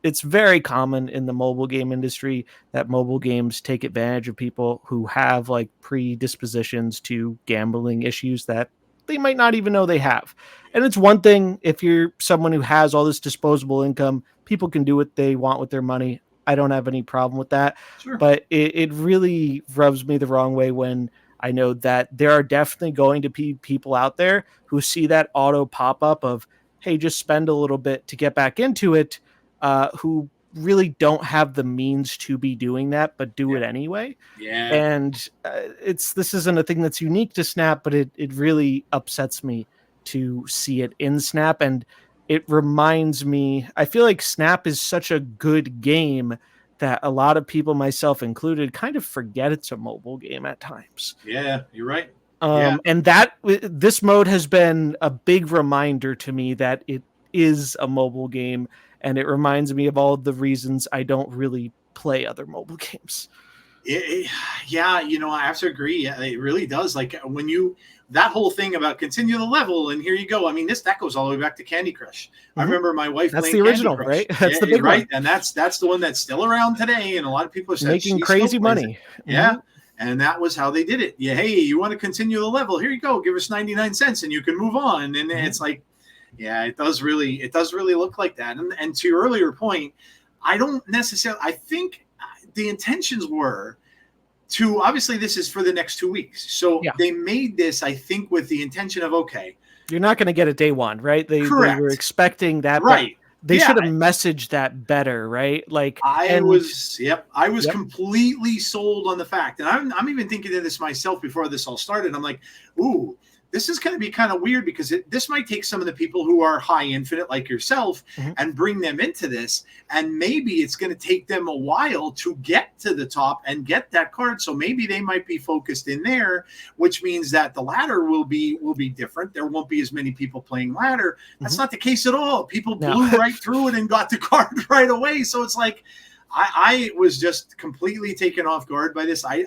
S1: It's very common in the mobile game industry that mobile games take advantage of people who have like predispositions to gambling issues that they might not even know they have. And it's one thing if you're someone who has all this disposable income, people can do what they want with their money. I don't have any problem with that. Sure. But it really rubs me the wrong way when I know that there are definitely going to be people out there who see that auto pop-up of, hey, just spend a little bit to get back into it. Who really don't have the means to be doing that, but do it anyway. Yeah. And this isn't a thing that's unique to Snap, but it really upsets me to see it in Snap. And it reminds me, I feel like Snap is such a good game that a lot of people, myself included, kind of forget it's a mobile game at times.
S2: Yeah, you're right. Yeah.
S1: And this mode has been a big reminder to me that it is a mobile game, and it reminds me of all the reasons I don't really play other mobile games.
S2: Yeah, I have to agree. Yeah, it really does. Like when that whole thing about continue the level and here you go. I mean, that goes all the way back to Candy Crush. I remember my wife
S1: That's
S2: playing
S1: the
S2: Candy
S1: original,
S2: Crush.
S1: right? That's the big
S2: right,
S1: one.
S2: and that's the one that's still around today. And a lot of people said
S1: Making
S2: she still
S1: crazy
S2: plays
S1: money.
S2: it. Yeah, and that was how they did it. Yeah, hey, you want to continue the level? Here you go. Give us 99 cents, and you can move on. And it's like, yeah, it does really look like that. And to your earlier point, I don't necessarily. I think the intentions were to, obviously this is for the next 2 weeks. So they made this, I think, with the intention of, okay,
S1: you're not going to get it day one, right? They were expecting that,
S2: right?
S1: But they should have messaged that better, right? Like
S2: I was completely sold on the fact, and I'm even thinking of this myself before this all started. I'm like, ooh, this is going to be kind of weird because this might take some of the people who are high infinite like yourself and bring them into this. And maybe it's going to take them a while to get to the top and get that card. So maybe they might be focused in there, which means that the ladder will be different. There won't be as many people playing ladder. That's not the case at all. People blew right through it and got the card right away. So it's like, I was just completely taken off guard by this. I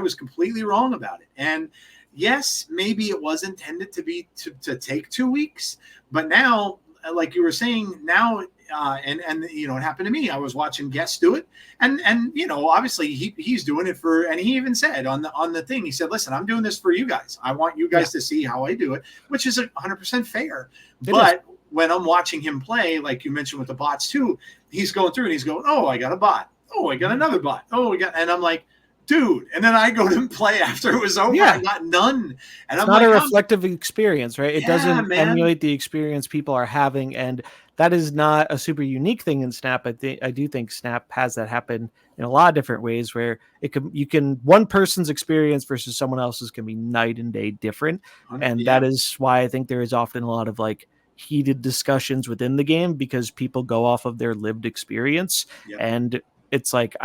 S2: was completely wrong about it. And yes, maybe it was intended to be to take 2 weeks, but now, like you were saying, now and it happened to me. I was watching guests do it, and obviously he's doing it for, and he even said on the thing, he said, "Listen, I'm doing this for you guys. I want you guys to see how I do it," which is 100% fair. But when I'm watching him play, like you mentioned with the bots too, he's going through and he's going, "Oh, I got a bot. Oh, I got another bot. Oh, and I'm like, dude, and then I go to play after it was over. I got none. And
S1: it's not a reflective experience, right? It doesn't emulate the experience people are having, and that is not a super unique thing in Snap. I do think Snap has that happen in a lot of different ways, where one person's experience versus someone else's can be night and day different, and that is why I think there is often a lot of like heated discussions within the game, because people go off of their lived experience and it's like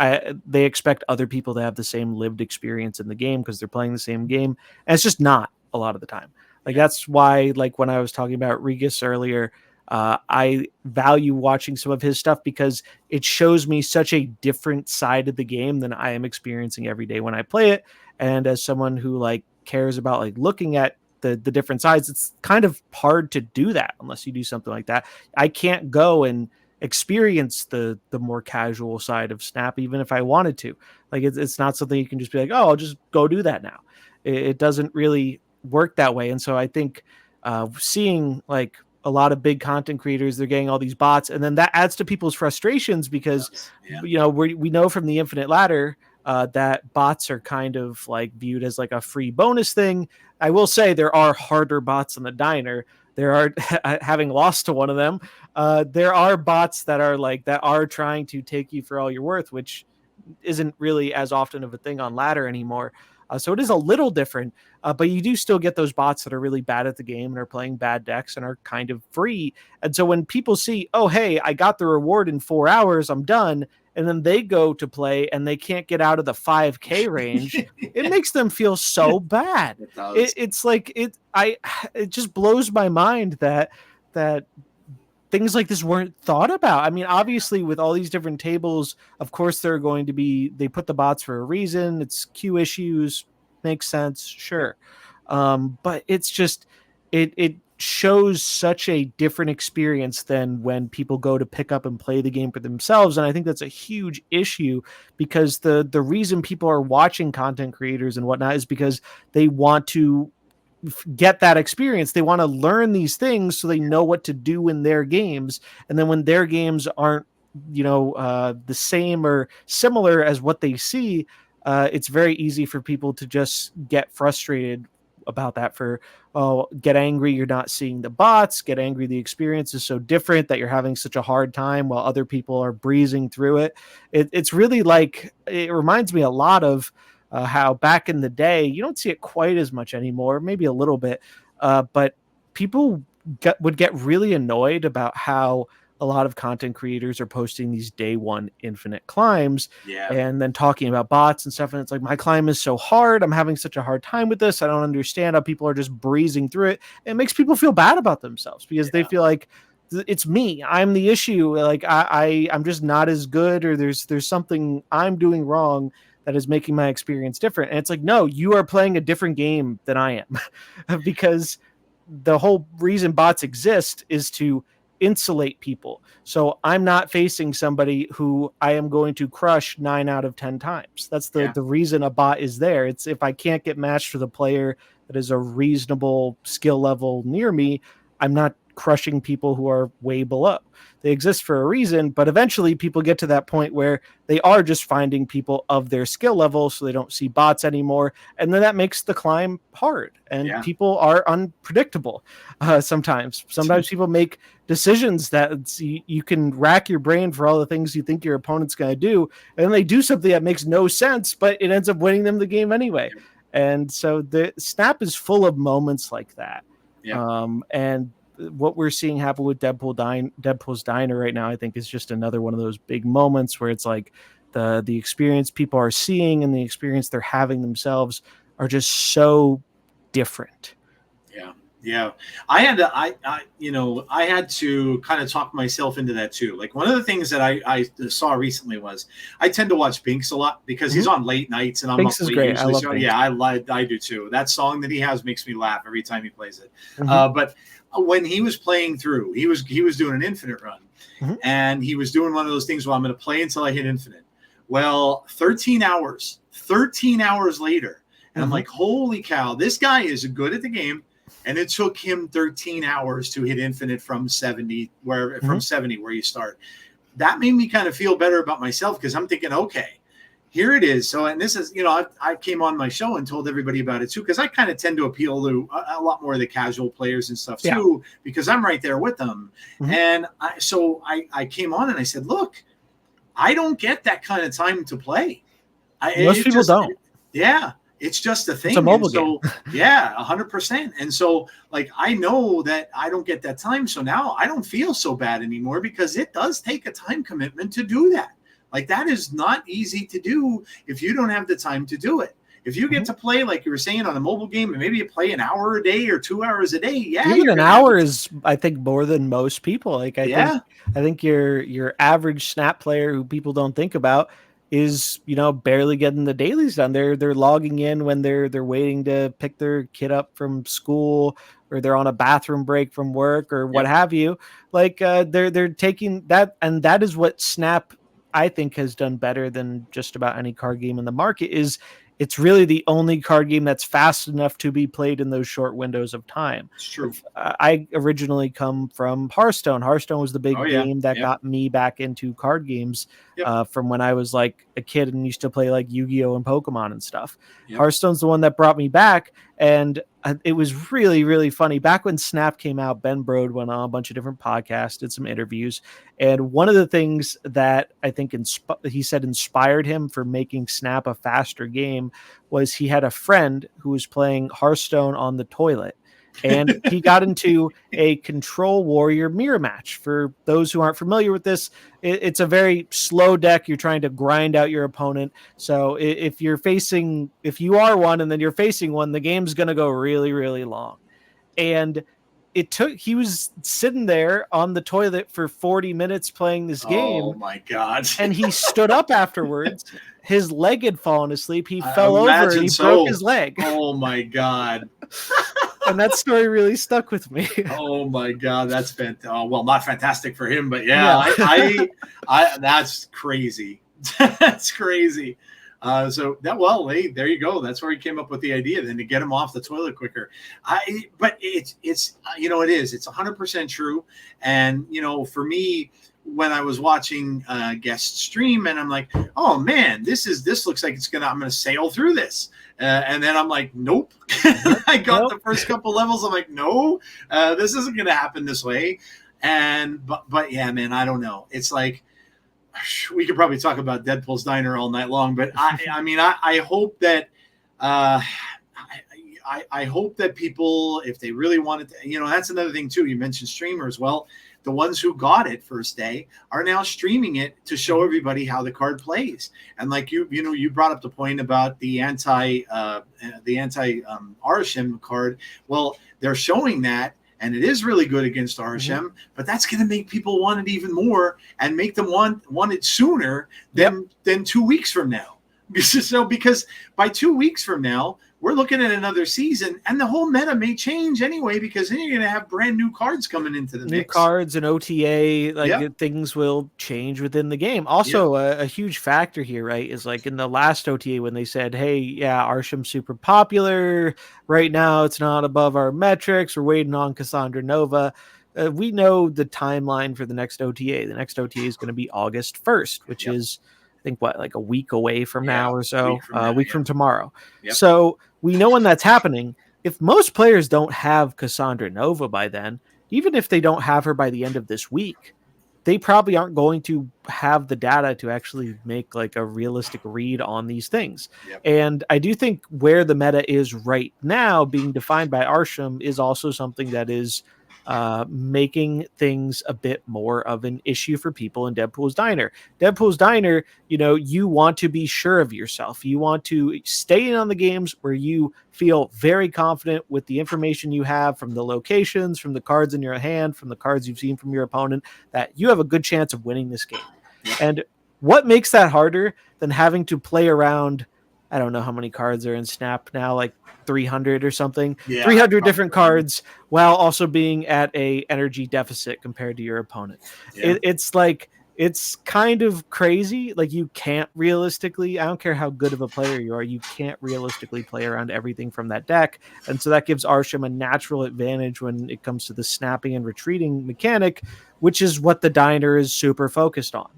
S1: they expect other people to have the same lived experience in the game because they're playing the same game, and it's just not a lot of the time. Like that's why, like when I was talking about Regis earlier, I value watching some of his stuff because it shows me such a different side of the game than I am experiencing every day when I play it. And as someone who like cares about like looking at the different sides, it's kind of hard to do that unless you do something like that. I can't go and experience the more casual side of Snap even if I wanted to. Like it's not something you can just be like, oh, I'll just go do that now. It doesn't really work that way. And so I think seeing like a lot of big content creators, they're getting all these bots, and then that adds to people's frustrations because we know from the Infinite Ladder that bots are kind of like viewed as like a free bonus thing. I will say there are harder bots in the diner. There are, having lost to one of them, there are bots that are trying to take you for all you're worth, which isn't really as often of a thing on ladder anymore. So it is a little different, but you do still get those bots that are really bad at the game and are playing bad decks and are kind of free. And so when people see, oh, hey, I got the reward in 4 hours, I'm done, and then they go to play and they can't get out of the 5K range, it makes them feel so bad. It's like it just blows my mind that things like this weren't thought about. I mean, obviously with all these different tables, of course they put the bots for a reason. It's queue issues, makes sense, sure. But it's just it shows such a different experience than when people go to pick up and play the game for themselves. And I think that's a huge issue, because the reason people are watching content creators and whatnot is because they want to get that experience. They want to learn these things so they know what to do in their games. And then when their games aren't, the same or similar as what they see, it's very easy for people to just get frustrated about that, get angry you're not seeing the bots, get angry the experience is so different that you're having such a hard time while other people are breezing through it. It's really like, it reminds me a lot of how back in the day, you don't see it quite as much anymore, maybe a little bit, but people would get really annoyed about how a lot of content creators are posting these day one infinite climbs
S2: Yeah.
S1: and then talking about bots and stuff. And it's like, my climb is so hard. I'm having such a hard time with this. I don't understand how people are just breezing through it. It makes people feel bad about themselves because they feel like it's me. I'm the issue. Like I'm just not as good, or there's something I'm doing wrong that is making my experience different. And it's like, no, you are playing a different game than I am because the whole reason bots exist is to insulate people. So I'm not facing somebody who I am going to crush 9 out of 10 times. That's the reason a bot is there. It's if I can't get matched with a player that is a reasonable skill level near me, I'm not crushing people who are way below. They exist for a reason, but eventually people get to that point where they are just finding people of their skill level, so they don't see bots anymore, and then that makes the climb hard. And people are unpredictable. Sometimes people make decisions that you can rack your brain for all the things you think your opponent's going to do, and then they do something that makes no sense, but it ends up winning them the game anyway. And so the Snap is full of moments like that. And what we're seeing happen with Deadpool's Diner right now, I think, is just another one of those big moments where it's like the experience people are seeing and the experience they're having themselves are just so different.
S2: Yeah. I had to kind of talk myself into that too. Like, one of the things that I saw recently was I tend to watch Binks a lot because he's on late nights and I'm
S1: Binks
S2: up
S1: is
S2: late
S1: great.
S2: usually.
S1: I love
S2: So
S1: Binks.
S2: I do too. That song that he has makes me laugh every time he plays it. But when he was playing through, he was doing an infinite run, and he was doing one of those things where I'm going to play until I hit infinite. Well, 13 hours later, and I'm like, holy cow, this guy is good at the game. And it took him 13 hours to hit infinite from 70, where you start. That made me kind of feel better about myself because I'm thinking, okay, here it is. So, and this is, I came on my show and told everybody about it too, because I kind of tend to appeal to a lot more of the casual players and stuff too, because I'm right there with them. And I came on and I said, look, I don't get that kind of time to play.
S1: Most people don't.
S2: It's just a thing.
S1: It's a mobile game.
S2: 100%. And so, like, I know that I don't get that time. So now I don't feel so bad anymore because it does take a time commitment to do that. Like, that is not easy to do if you don't have the time to do it. If you get to play, like you were saying, on a mobile game, and maybe you play an hour a day or 2 hours a day.
S1: Even an hour is, I think, more than most people. Like, I think your average Snap player, who people don't think about, is barely getting the dailies done. They're logging in when they're waiting to pick their kid up from school, or they're on a bathroom break from work, or what have you. Like, they're taking that, and that is what Snap, I think, has done better than just about any card game in the market. Is it's really the only card game that's fast enough to be played in those short windows of time.
S2: It's true.
S1: I originally come from Hearthstone. Hearthstone was the big game that got me back into card games from when I was like a kid and used to play like Yu-Gi-Oh! And Pokemon and stuff. Hearthstone's the one that brought me back, and it was really, really funny. Back when Snap came out, Ben Brode went on a bunch of different podcasts, did some interviews, and one of the things that I think he said inspired him for making Snap a faster game was he had a friend who was playing Hearthstone on the toilet, and he got into a Control Warrior mirror match. For those who aren't familiar with this, it's a very slow deck. You're trying to grind out your opponent. So if you are one and then you're facing one, the game's going to go really, really long. And he was sitting there on the toilet for 40 minutes playing this game.
S2: Oh my God.
S1: And he stood up afterwards. His leg had fallen asleep. He fell over and he broke his leg.
S2: Oh my God.
S1: And that story really stuck with me.
S2: Oh my God, that's well, not fantastic for him, but I that's crazy. That's crazy. There you go. That's where he came up with the idea then to get him off the toilet quicker. But it's it is. It's 100% true. And for me, when I was watching guest stream, and I'm like, oh man, this looks like I'm going to sail through this. And then I'm like, nope. I got the first couple levels. I'm like, no, this isn't going to happen this way. But yeah, man, I don't know. It's like, we could probably talk about Deadpool's Diner all night long, but I hope that I hope that people, if they really wanted to, that's another thing too. You mentioned streamers. Well, the ones who got it first day are now streaming it to show everybody how the card plays. And like you brought up the point about the anti Arishem card. Well, they're showing that, and it is really good against Arishem, but that's going to make people want it even more and make them want it sooner than 2 weeks from now. So because by 2 weeks from now, we're looking at another season, and the whole meta may change anyway, because then you're going to have brand new cards coming into the mix.
S1: New cards and OTA, things will change within the game. Also, a huge factor here, right, is like in the last OTA when they said, hey, yeah, Arshem's super popular. Right now, it's not above our metrics. We're waiting on Cassandra Nova. We know the timeline for the next OTA. The next OTA is going to be August 1st, which is, I think, like a week away from now or so, a week from tomorrow. So we know when that's happening. If most players don't have Cassandra Nova by then, even if they don't have her by the end of this week, they probably aren't going to have the data to actually make like a realistic read on these things. And I do think where the meta is right now, being defined by Arishem, is also something that is making things a bit more of an issue for people in Deadpools Diner. Deadpools Diner, you want to be sure of yourself. You want to stay in on the games where you feel very confident with the information you have from the locations, from the cards in your hand, from the cards you've seen from your opponent, that you have a good chance of winning this game. And what makes that harder than having to play around? I don't know how many cards are in Snap now, like 300 or something, 300 different cards, while also being at a energy deficit compared to your opponent. It's kind of crazy. Like, you can't realistically, I don't care how good of a player you are, you can't realistically play around everything from that deck. And so that gives Arishem a natural advantage when it comes to the snapping and retreating mechanic, which is what the Diner is super focused on.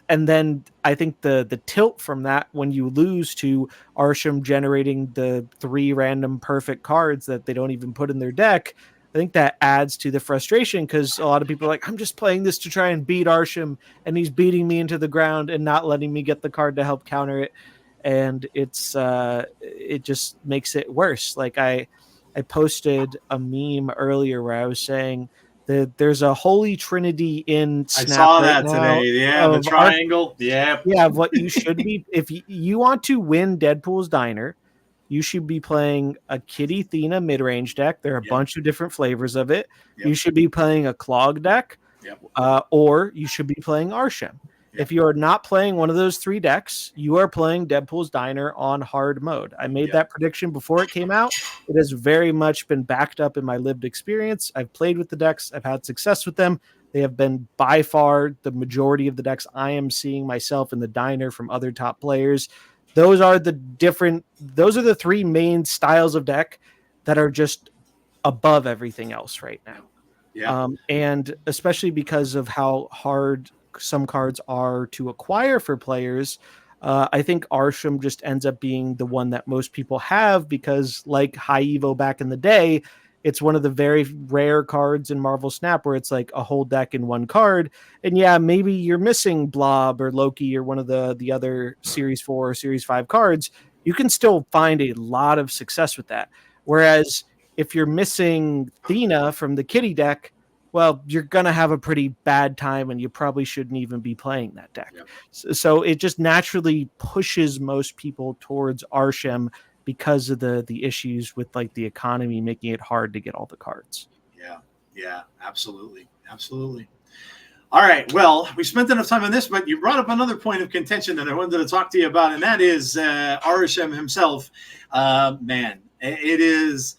S1: And then I think the tilt from that, when you lose to Arishem generating the 3 random perfect cards that they don't even put in their deck, I think that adds to the frustration, because a lot of people are like, I'm just playing this to try and beat Arishem, and he's beating me into the ground and not letting me get the card to help counter it. And it just makes it worse. Like I posted a meme earlier where I was saying that there's a holy trinity in Snap.
S2: I saw that today. Yeah, the triangle. Yeah,
S1: of what you should be. If you want to win Deadpool's Diner, you should be playing a Kitty Thena mid-range deck. There are a bunch of different flavors of it. You should be playing a Clog deck, or you should be playing Arishem. If you are not playing one of those 3 decks, you are playing Deadpool's Diner on hard mode. I made that prediction before it came out. It has very much been backed up in my lived experience. I've played with the decks. I've had success with them. They have been by far the majority of the decks I am seeing myself in the Diner from other top players. Those are the 3 main styles of deck that are just above everything else right now. And especially because of how hard some cards are to acquire for players, I think Arishem just ends up being the one that most people have, because like High Evo back in the day, it's one of the very rare cards in Marvel Snap where it's like a whole deck in one card. And maybe you're missing Blob or Loki or one of the other Series 4 or Series 5 cards. You can still find a lot of success with that. Whereas if you're missing Thena from the Kitty deck, well, you're going to have a pretty bad time, and you probably shouldn't even be playing that deck. So it just naturally pushes most people towards Arishem because of the issues with like the economy making it hard to get all the cards.
S2: Yeah, absolutely. All right, well, we spent enough time on this, but you brought up another point of contention that I wanted to talk to you about, and that is Arishem himself. Man, it is...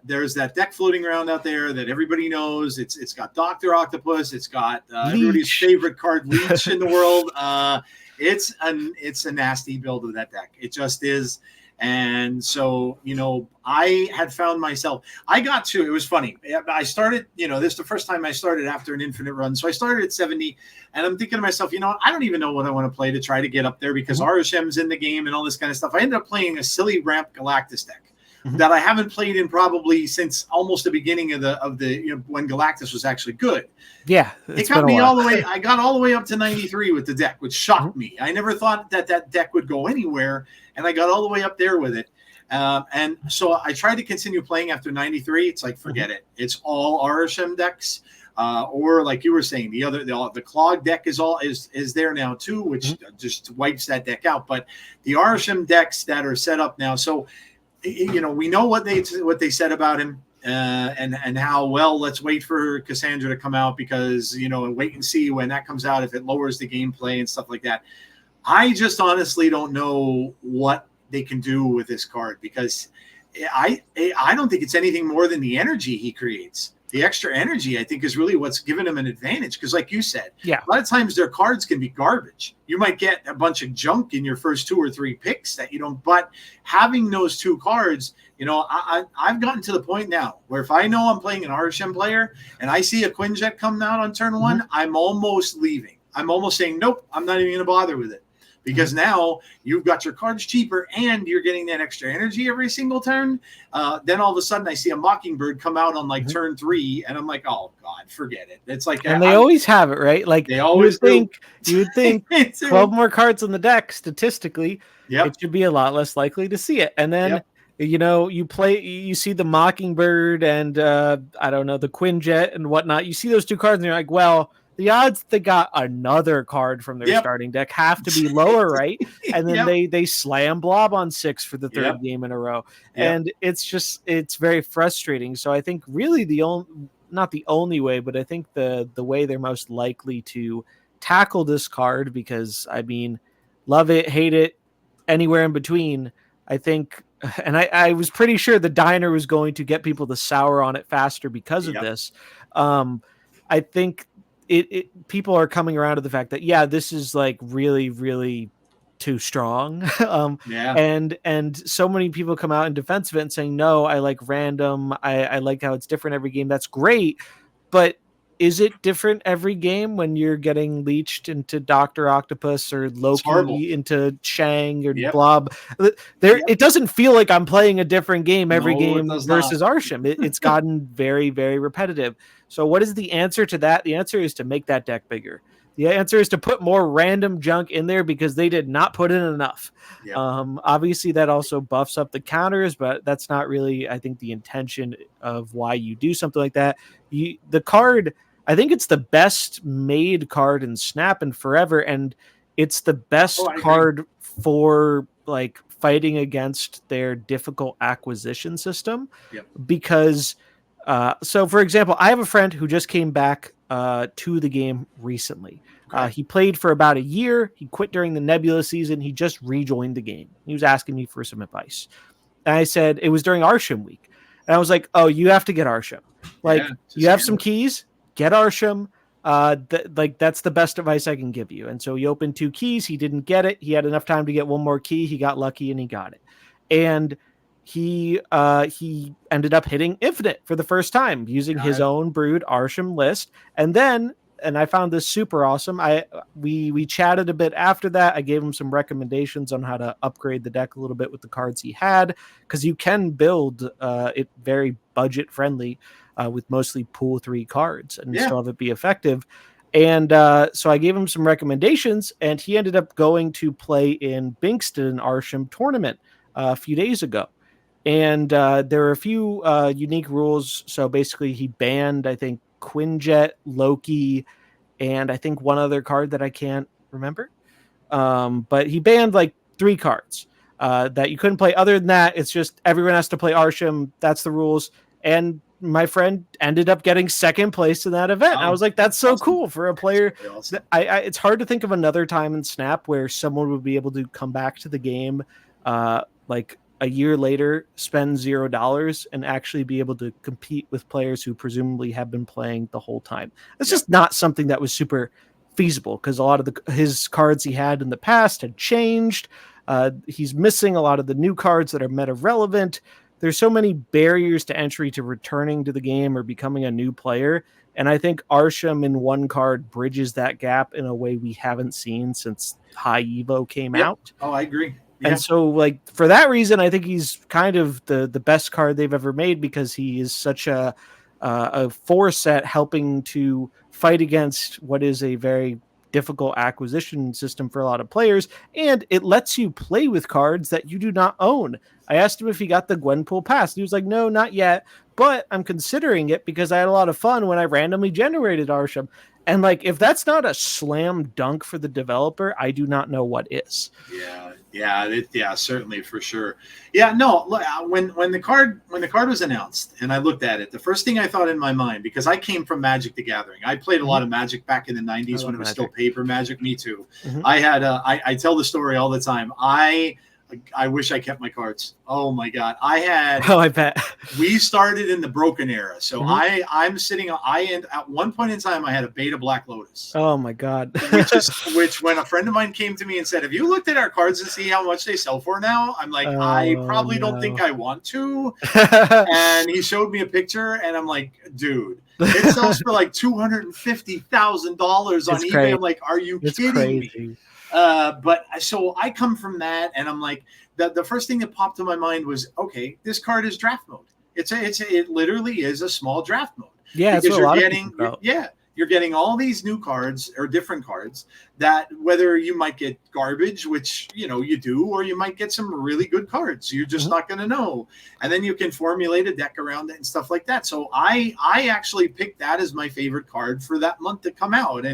S2: there's that deck floating around out there that everybody knows. It's got Dr. Octopus. It's got everybody's favorite card, Leech, in the world. It's a nasty build of that deck. It just is. And so, I had found myself, it was funny. I started, this is the first time I started after an infinite run. So I started at 70, and I'm thinking to myself, I don't even know what I want to play to try to get up there, because Arishem's in the game and all this kind of stuff. I ended up playing a silly ramp Galactus deck that I haven't played in probably since almost the beginning of the when Galactus was actually good.
S1: Yeah,
S2: it got me all the way. I got all the way up to 93 with the deck, which shocked me. I never thought that deck would go anywhere, and I got all the way up there with it. And so I tried to continue playing after 93. It's like, forget it. It's all Arishem decks. Or like you were saying, the clog deck is there now too, which just wipes that deck out. But the Arishem decks that are set up now, so we know what they said about him, and how well. Let's wait for Cassandra to come out because and wait and see when that comes out if it lowers the gameplay and stuff like that. I just honestly don't know what they can do with this card because I don't think it's anything more than the energy he creates. The extra energy, I think, is really what's given him an advantage. Because, like you said, a lot of times their cards can be garbage. You might get a bunch of junk in your first 2 or 3 picks that you don't. But having those 2 cards, I've gotten to the point now where if I know I'm playing an Arishem player and I see a Quinjet come out on turn 1, I'm almost leaving. I'm almost saying, nope, I'm not even going to bother with it. Because now you've got your cards cheaper and you're getting that extra energy every single turn. Then all of a sudden I see a Mockingbird come out on like turn 3 and I'm like, oh God, forget it. It's like,
S1: and they always have it, right? Like
S2: they always
S1: you would think 12 more cards in the deck, statistically, it should be a lot less likely to see it. And then, you see the Mockingbird and I don't know, the Quinjet and whatnot. You see those 2 cards and you're like, well, the odds they got another card from their starting deck have to be lower, right? And then they slam Blob on 6 for the 3rd game in a row. And it's very frustrating. So I think really not the only way, but I think the way they're most likely to tackle this card, because I mean, love it, hate it, anywhere in between, I think, and I was pretty sure the Diner was going to get people to sour on it faster because of this. I think people are coming around to the fact that this is like really, really too strong. And so many people come out in defense of it and saying, no, I like random. I like how it's different every game. That's great. But is it different every game when you're getting leached into Dr. Octopus or Loki into Shang or Blob? It doesn't feel like I'm playing a different game every game versus Arishem. It's gotten very, very repetitive. So what is the answer to that? The answer is to make that deck bigger. The answer is to put more random junk in there because they did not put in enough. Obviously, that also buffs up the counters, but that's not really, I think, the intention of why you do something like that. The card, I think it's the best made card in Snap and forever, and it's the best card for like fighting against their difficult acquisition system because so for example, I have a friend who just came back to the game recently. He played for about a year. He quit during the Nebula season. He just rejoined the game. He was asking me for some advice. And I said, it was during Arishem week. And I was like, oh, you have to get Arishem. Like, you have some keys, get Arishem. That's the best advice I can give you. And so he opened 2 keys. He didn't get it. He had enough time to get 1 more key. He got lucky and he got it. And he ended up hitting Infinite for the first time using his own brewed Arishem list. And then, and I found this super awesome. We chatted a bit after that. I gave him some recommendations on how to upgrade the deck a little bit with the cards he had, because you can build it very budget friendly with mostly pool 3 cards and still have it be effective. And so I gave him some recommendations, and he ended up going to play in Bingston Arishem tournament a few days ago. And there were a few unique rules. So basically he banned, I think, Quinjet, Loki, and I think 1 other card that I can't remember. But he banned like 3 cards that you couldn't play. Other than that, it's just everyone has to play Arishem. That's the rules. And my friend ended up getting 2nd place in that event. I was like, that's so cool for a player. Awesome. It's hard to think of another time in Snap where someone would be able to come back to the game like a year later, spend $0 and actually be able to compete with players who presumably have been playing the whole time. It's just not something that was super feasible because a lot of his cards he had in the past had changed. He's missing a lot of the new cards that are meta relevant. There's so many barriers to entry to returning to the game or becoming a new player. And I think Arishem in 1 card bridges that gap in a way we haven't seen since High Evo came out.
S2: Oh, I agree.
S1: And so, like, for that reason, I think he's kind of the best card they've ever made because he is such a 4 set helping to fight against what is a very difficult acquisition system for a lot of players, and it lets you play with cards that you do not own. I asked him if he got the Gwenpool pass. He was like, no, not yet, but I'm considering it because I had a lot of fun when I randomly generated Arishem. And like, if that's not a slam dunk for the developer, I do not know what is.
S2: Yeah, certainly, for sure. Yeah, no, look, when the card was announced and I looked at it, the first thing I thought in my mind, because I came from Magic the Gathering, I played a lot of Magic back in the 90s when it was still paper Magic. Me too. I had I tell the story all the time. I wish I kept my cards. Oh my God.
S1: I bet.
S2: We started in the broken era. So I'm sitting at one point in time, I had a beta Black Lotus.
S1: Oh my God.
S2: which when a friend of mine came to me and said, have you looked at our cards and see how much they sell for now? I'm like, I probably don't think I want to. And he showed me a picture and I'm like, dude, it sells for like $250,000 on eBay.
S1: Crazy.
S2: I'm like, are you kidding me? But so I come from that, and I'm like, the first thing that popped to my mind was, okay, this card is draft mode. It literally is a small draft mode.
S1: Yeah,
S2: because you're getting all these new cards or different cards that whether you might get garbage, which you do, or you might get some really good cards. You're just not going to know, and then you can formulate a deck around it and stuff like that. So I actually picked that as my favorite card for that month to come out,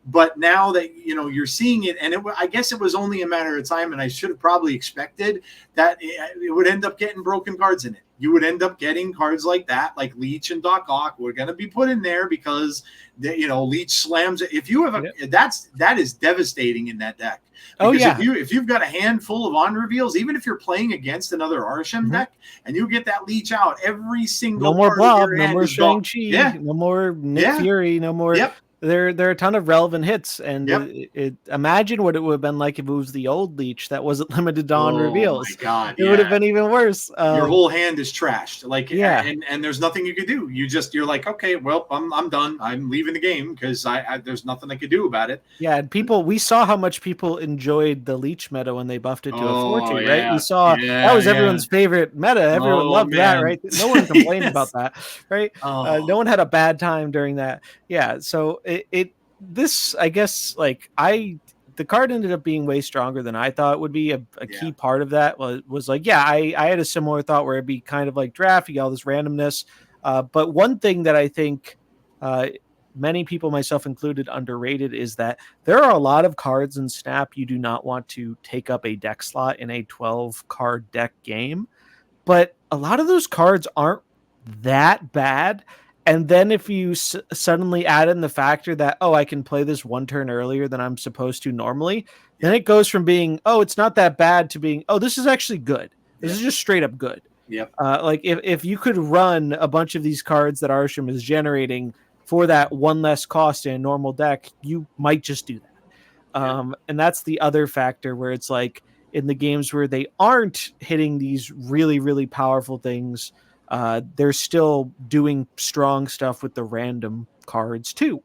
S2: But now that you're seeing it, and I guess it was only a matter of time, and I should have probably expected that it would end up getting broken cards in it. You would end up getting cards like that, like Leech and Doc Ock. We're going to be put in there because Leech slams it. If you have that is devastating in that deck. Because if you've got a handful of on reveals, even if you're playing against another Arishem deck, and you get that Leech out, every single
S1: no more Blob, no more Shang-Chi, no more Nick Fury, no more.
S2: Yep.
S1: There are a ton of relevant hits, and imagine what it would have been like if it was the old Leech that wasn't limited to on reveals.
S2: Oh my God,
S1: it would have been even worse.
S2: Your whole hand is trashed. And there's nothing you could do. You're like, okay, well, I'm done. I'm leaving the game because there's nothing I could do about it.
S1: Yeah, and we saw how much people enjoyed the Leech meta when they buffed it to a 4-2, right? We saw that was everyone's favorite meta. Everyone loved that, right? No one complained about that, right? No one had a bad time during that. Yeah, so this, I guess, the card ended up being way stronger than I thought it would be. A key part of that was I had a similar thought where it'd be kind of like draft, you got all this randomness. But one thing that I think many people, myself included, underrated is that there are a lot of cards in Snap you do not want to take up a deck slot in a 12-card deck game. But a lot of those cards aren't that bad. And then if you suddenly add in the factor that, I can play this one turn earlier than I'm supposed to normally, then it goes from being, it's not that bad to being, this is actually good. This is just straight up good.
S2: Yep.
S1: Like if you could run a bunch of these cards that Arishem is generating for that one less cost in a normal deck, you might just do that. And that's the other factor where it's like in the games where they aren't hitting these really, really powerful things, they're still doing strong stuff with the random cards too,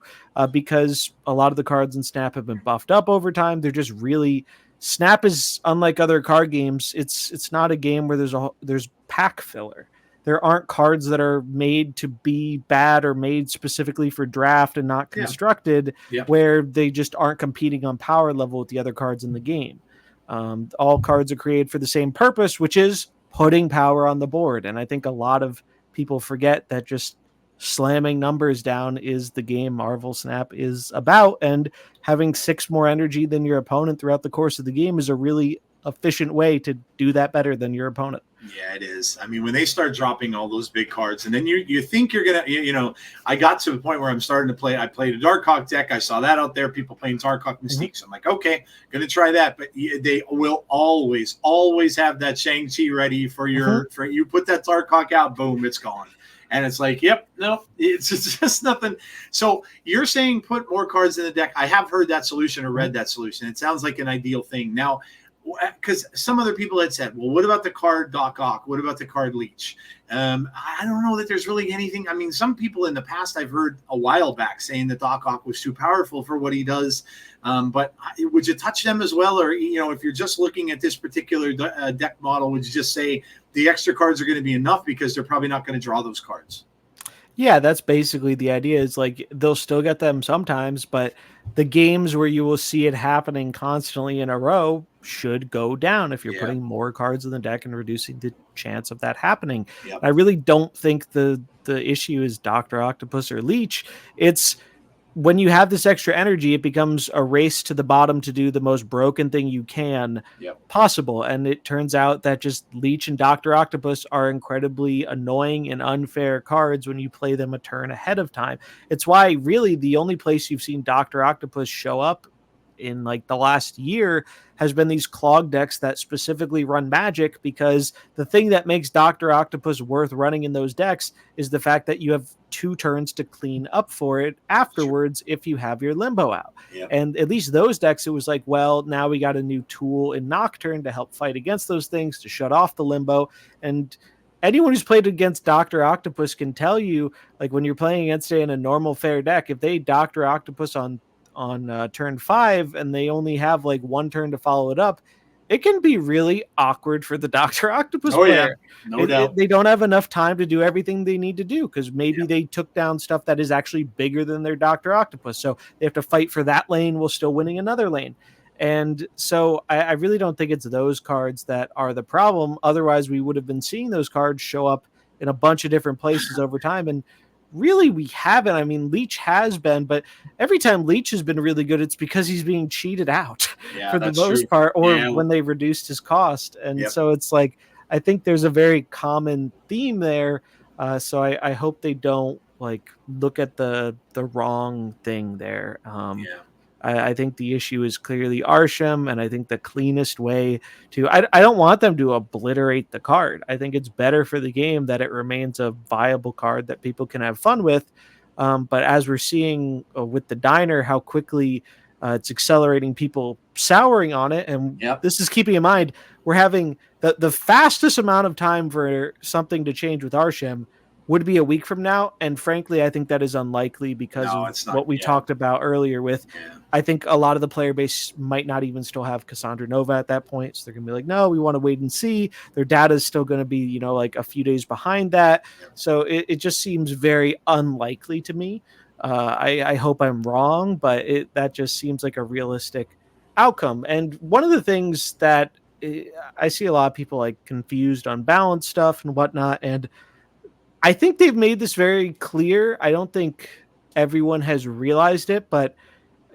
S1: because a lot of the cards in Snap have been buffed up over time. They're just really Snap is unlike other card games. It's not a game where there's pack filler. There aren't cards that are made to be bad or made specifically for draft and not constructed where they just aren't competing on power level with the other cards in the game. All cards are created for the same purpose, which is putting power on the board. And I think a lot of people forget that just slamming numbers down is the game Marvel Snap is about. And having 6 more energy than your opponent throughout the course of the game is a really efficient way to do that better than your opponent.
S2: Yeah, it is. I mean, when they start dropping all those big cards, and then you think you're going to, I got to the point where I'm starting to play. I played a Dark Hawk deck. I saw that out there, people playing Dark Hawk Mystique. So I'm like, okay, going to try that. But they will always have that Shang-Chi ready for for you put that Dark Hawk out, boom, it's gone. And it's like, it's just nothing. So you're saying put more cards in the deck. I have heard that solution or read that solution. It sounds like an ideal thing. Now, because some other people had said, well, what about the card Doc Ock? What about the card Leech? I don't know that there's really anything. I mean, some people in the past I've heard a while back saying that Doc Ock was too powerful for what he does. But would you touch them as well? Or, if you're just looking at this particular deck model, would you just say the extra cards are going to be enough because they're probably not going to draw those cards?
S1: Yeah, that's basically the idea. Is like they'll still get them sometimes, but the games where you will see it happening constantly in a row should go down if you're
S2: Yeah.
S1: putting more cards in the deck and reducing the chance of that happening.
S2: Yep.
S1: I really don't think the issue is Dr. Octopus or Leech. It's when you have this extra energy, it becomes a race to the bottom to do the most broken thing you can
S2: Yep.
S1: possible. And it turns out that just Leech and Dr. Octopus are incredibly annoying and unfair cards when you play them a turn ahead of time. It's why really the only place you've seen Dr. Octopus show up in like the last year has been these clog decks that specifically run magic, because the thing that makes Dr. Octopus worth running in those decks is the fact that you have 2 turns to clean up for it afterwards if you have your limbo out.
S2: Yep.
S1: And at least those decks, it was like, well, now we got a new tool in Nocturne to help fight against those things, to shut off the limbo. And anyone who's played against Dr. Octopus can tell you, like when you're playing against it in a normal fair deck, if they Dr. Octopus on turn 5 and they only have like 1 turn to follow it up, it can be really awkward for the Dr. Octopus player.
S2: Yeah. No doubt.
S1: They don't have enough time to do everything they need to do, because maybe they took down stuff that is actually bigger than their Dr. Octopus. So they have to fight for that lane while still winning another lane. And so I really don't think it's those cards that are the problem. Otherwise, we would have been seeing those cards show up in a bunch of different places over time. And really, we haven't. I mean, Leech has been, but every time Leech has been really good, it's because he's being cheated out for the most part, or when they reduced his cost. And so it's like, I think there's a very common theme there. So I hope they don't like look at the wrong thing there. I think the issue is clearly Arishem, and I think the cleanest way to I don't want them to obliterate the card. I think it's better for the game that it remains a viable card that people can have fun with. But as we're seeing with the Diner, how quickly it's accelerating people souring on it. And this is keeping in mind, we're having the fastest amount of time for something to change with Arishem would be a week from now. And frankly, I think that is unlikely because of what we talked about earlier with, I think a lot of the player base might not even still have Cassandra Nova at that point. So they're going to be like, no, we want to wait and see. Their data is still going to be, you know, like a few days behind that. So it just seems very unlikely to me. I hope I'm wrong, but that just seems like a realistic outcome. And one of the things that I see a lot of people like confused on balance stuff and whatnot, and I think they've made this very clear. I don't think everyone has realized it, but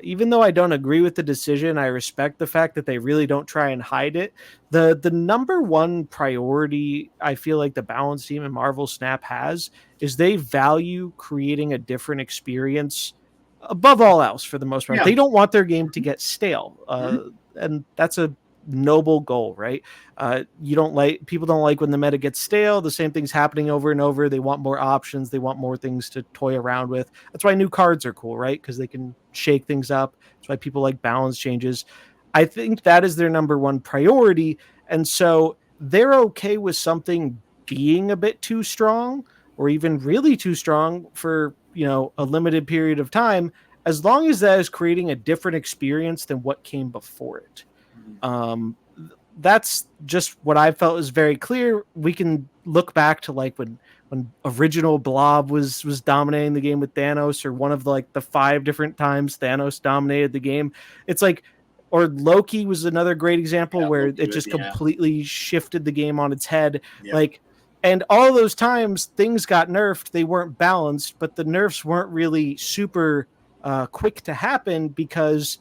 S1: even though I don't agree with the decision, I respect the fact that they really don't try and hide it. The number one priority I feel like the balance team and Marvel Snap has is they value creating a different experience above all else for the most part. They don't want their game to get stale. And that's a noble goal, right? People don't like when the meta gets stale. The same thing's happening over and over. They want more options. They want more things to toy around with. That's why new cards are cool, right? Because they can shake things up. That's why people like balance changes. I think that is their number one priority. And so they're okay with something being a bit too strong or even really too strong for, you know, a limited period of time, as long as that is creating a different experience than what came before it. That's just what I felt is very clear. We can look back to like when original Blob was dominating the game with Thanos, or one of the 5 different times Thanos dominated the game. It's like, or Loki was another great example where Loki it just completely shifted the game on its head. Like, and all those times things got nerfed, they weren't balanced, but the nerfs weren't really super quick to happen because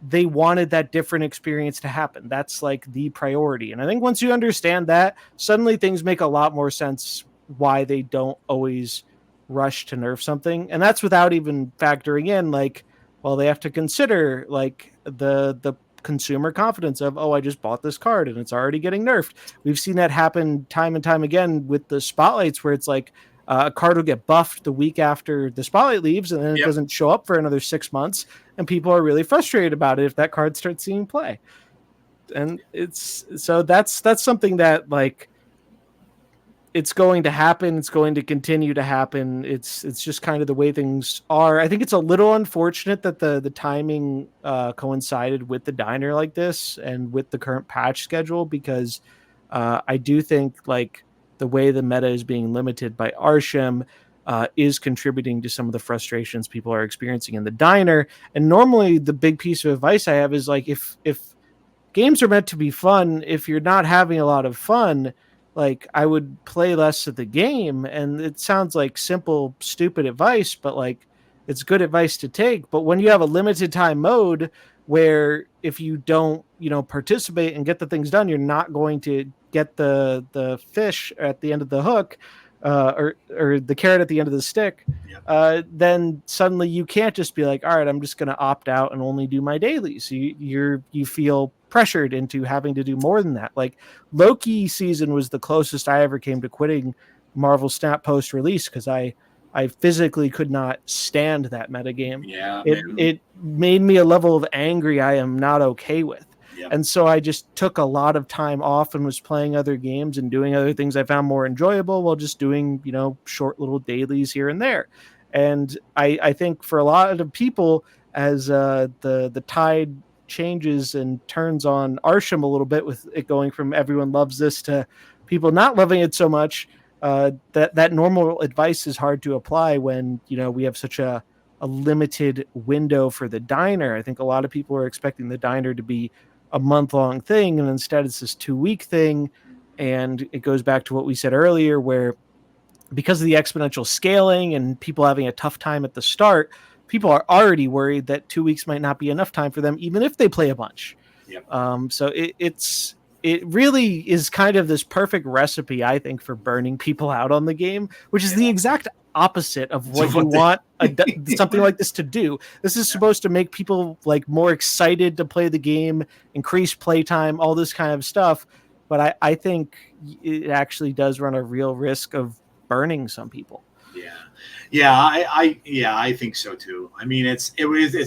S1: they wanted that different experience to happen. That's like the priority. And I think once you understand that, suddenly things make a lot more sense why they don't always rush to nerf something. And that's without even factoring in like, well, they have to consider like the consumer confidence of, oh, I just bought this card and it's already getting nerfed. We've seen that happen time and time again with the spotlights, where it's like a card will get buffed the week after the spotlight leaves, and then it doesn't show up for another 6 months, and people are really frustrated about it if that card starts seeing play. And it's so that's something that like it's going to happen. It's going to continue to happen. It's just kind of the way things are. I think it's a little unfortunate that the timing coincided with the Diner like this and with the current patch schedule, because I do think like the way the meta is being limited by Arishem, is contributing to some of the frustrations people are experiencing in the diner. And normally the big piece of advice I have is like, if games are meant to be fun, if you're not having a lot of fun, like I would play less of the game. And it sounds like simple, stupid advice, but like it's good advice to take. But when you have a limited time mode where if you don't, participate and get the things done, you're not going to get the fish at the end of the hook, or the carrot at the end of the stick. Then suddenly you can't just be like, all right, I'm just going to opt out and only do my dailies. So you feel pressured into having to do more than that. Like Loki season was the closest I ever came to quitting Marvel Snap post release, because I physically could not stand that metagame.
S2: Yeah,
S1: it made me a level of angry I am not okay with. And so I just took a lot of time off and was playing other games and doing other things I found more enjoyable, while just doing, short little dailies here and there. And I think for a lot of people, as the tide changes and turns on Arishem a little bit, with it going from everyone loves this to people not loving it so much, that normal advice is hard to apply when, we have such a limited window for the diner. I think a lot of people are expecting the diner to be a month-long thing, and instead it's this 2-week thing. And it goes back to what we said earlier, where because of the exponential scaling and people having a tough time at the start, people are already worried that 2 weeks might not be enough time for them, even if they play a bunch. So it really is kind of this perfect recipe, I think, for burning people out on the game, which is the exact opposite of what you want something like this to do. This is supposed to make people like more excited to play the game, increase playtime, all this kind of stuff. But I think it actually does run a real risk of burning some people.
S2: I think so too. I mean, it's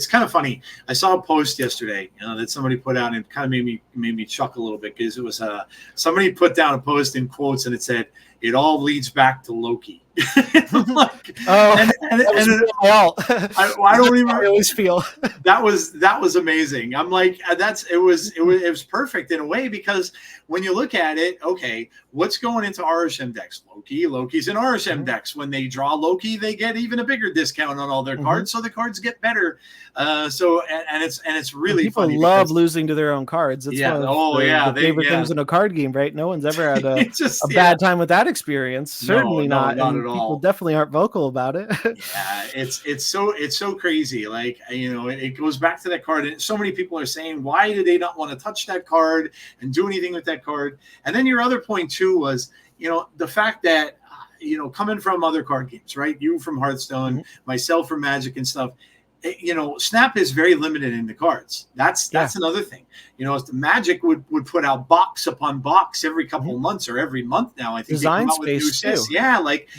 S2: kind of funny. I saw a post yesterday, that somebody put out, and it kind of made me chuckle a little bit, because it was somebody put down a post in quotes, and it said, "It all leads back to Loki." I don't even.
S1: I always feel
S2: that was amazing. I'm like, it was perfect in a way, because when you look at it, okay, what's going into Arishem decks? Loki's in Arishem decks. When they draw Loki, they get even a bigger discount on all their cards, so the cards get better. It's really
S1: people
S2: funny
S1: love losing to their own cards. It's one of the favorite things in a card game, right? No one's ever had a bad time with that experience. Certainly not at all. People definitely aren't vocal about it.
S2: It's so crazy. Like, it goes back to that card, and so many people are saying, why do they not want to touch that card and do anything with that card? And then your other point too was, the fact that, coming from other card games, right? You from Hearthstone, myself from Magic and stuff. Snap is very limited in the cards. That's another thing. Magic would put out box upon box every couple of months, or every month now. I think
S1: Design Space too.
S2: Yeah, like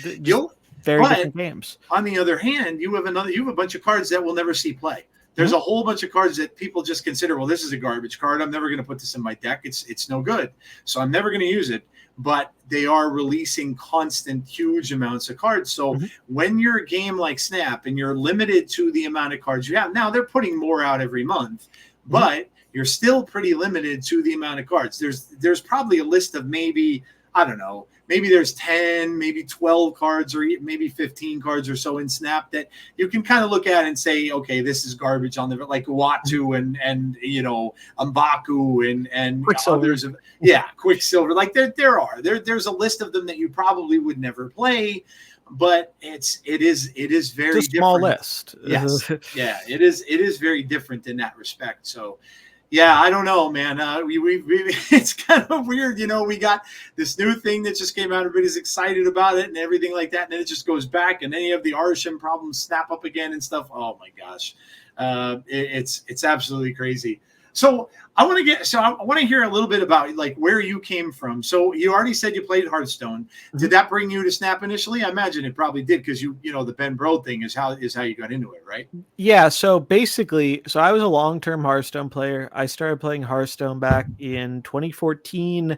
S1: different games.
S2: On the other hand, you have a bunch of cards that will never see play. There's a whole bunch of cards that people just consider, well, this is a garbage card. I'm never going to put this in my deck. It's no good. So I'm never going to use it. But they are releasing constant, huge amounts of cards. So when you're a game like Snap and you're limited to the amount of cards you have, now they're putting more out every month, but you're still pretty limited to the amount of cards. There's probably a list of maybe, I don't know, maybe there's 10, maybe 12 cards, or maybe 15 cards or so in Snap that you can kind of look at and say, okay, this is garbage on the, like Uatu and M'Baku and
S1: Quicksilver.
S2: Quicksilver. Like there's a list of them that you probably would never play, but it is very
S1: it's a small
S2: different.
S1: List.
S2: Yes. Yeah, it is very different in that respect. So yeah, I don't know, man. We it's kind of weird, we got this new thing that just came out. Everybody's excited about it and everything like that, and then it just goes back, and any of the Arishem problems snap up again and stuff. Oh my gosh, it's absolutely crazy. So I want to hear a little bit about like where you came from. So you already said you played Hearthstone. Did that bring you to Snap initially? I imagine it probably did, because the Ben Bro thing is how you got into it, right?
S1: Yeah. So basically, I was a long-term Hearthstone player. I started playing Hearthstone back in 2014,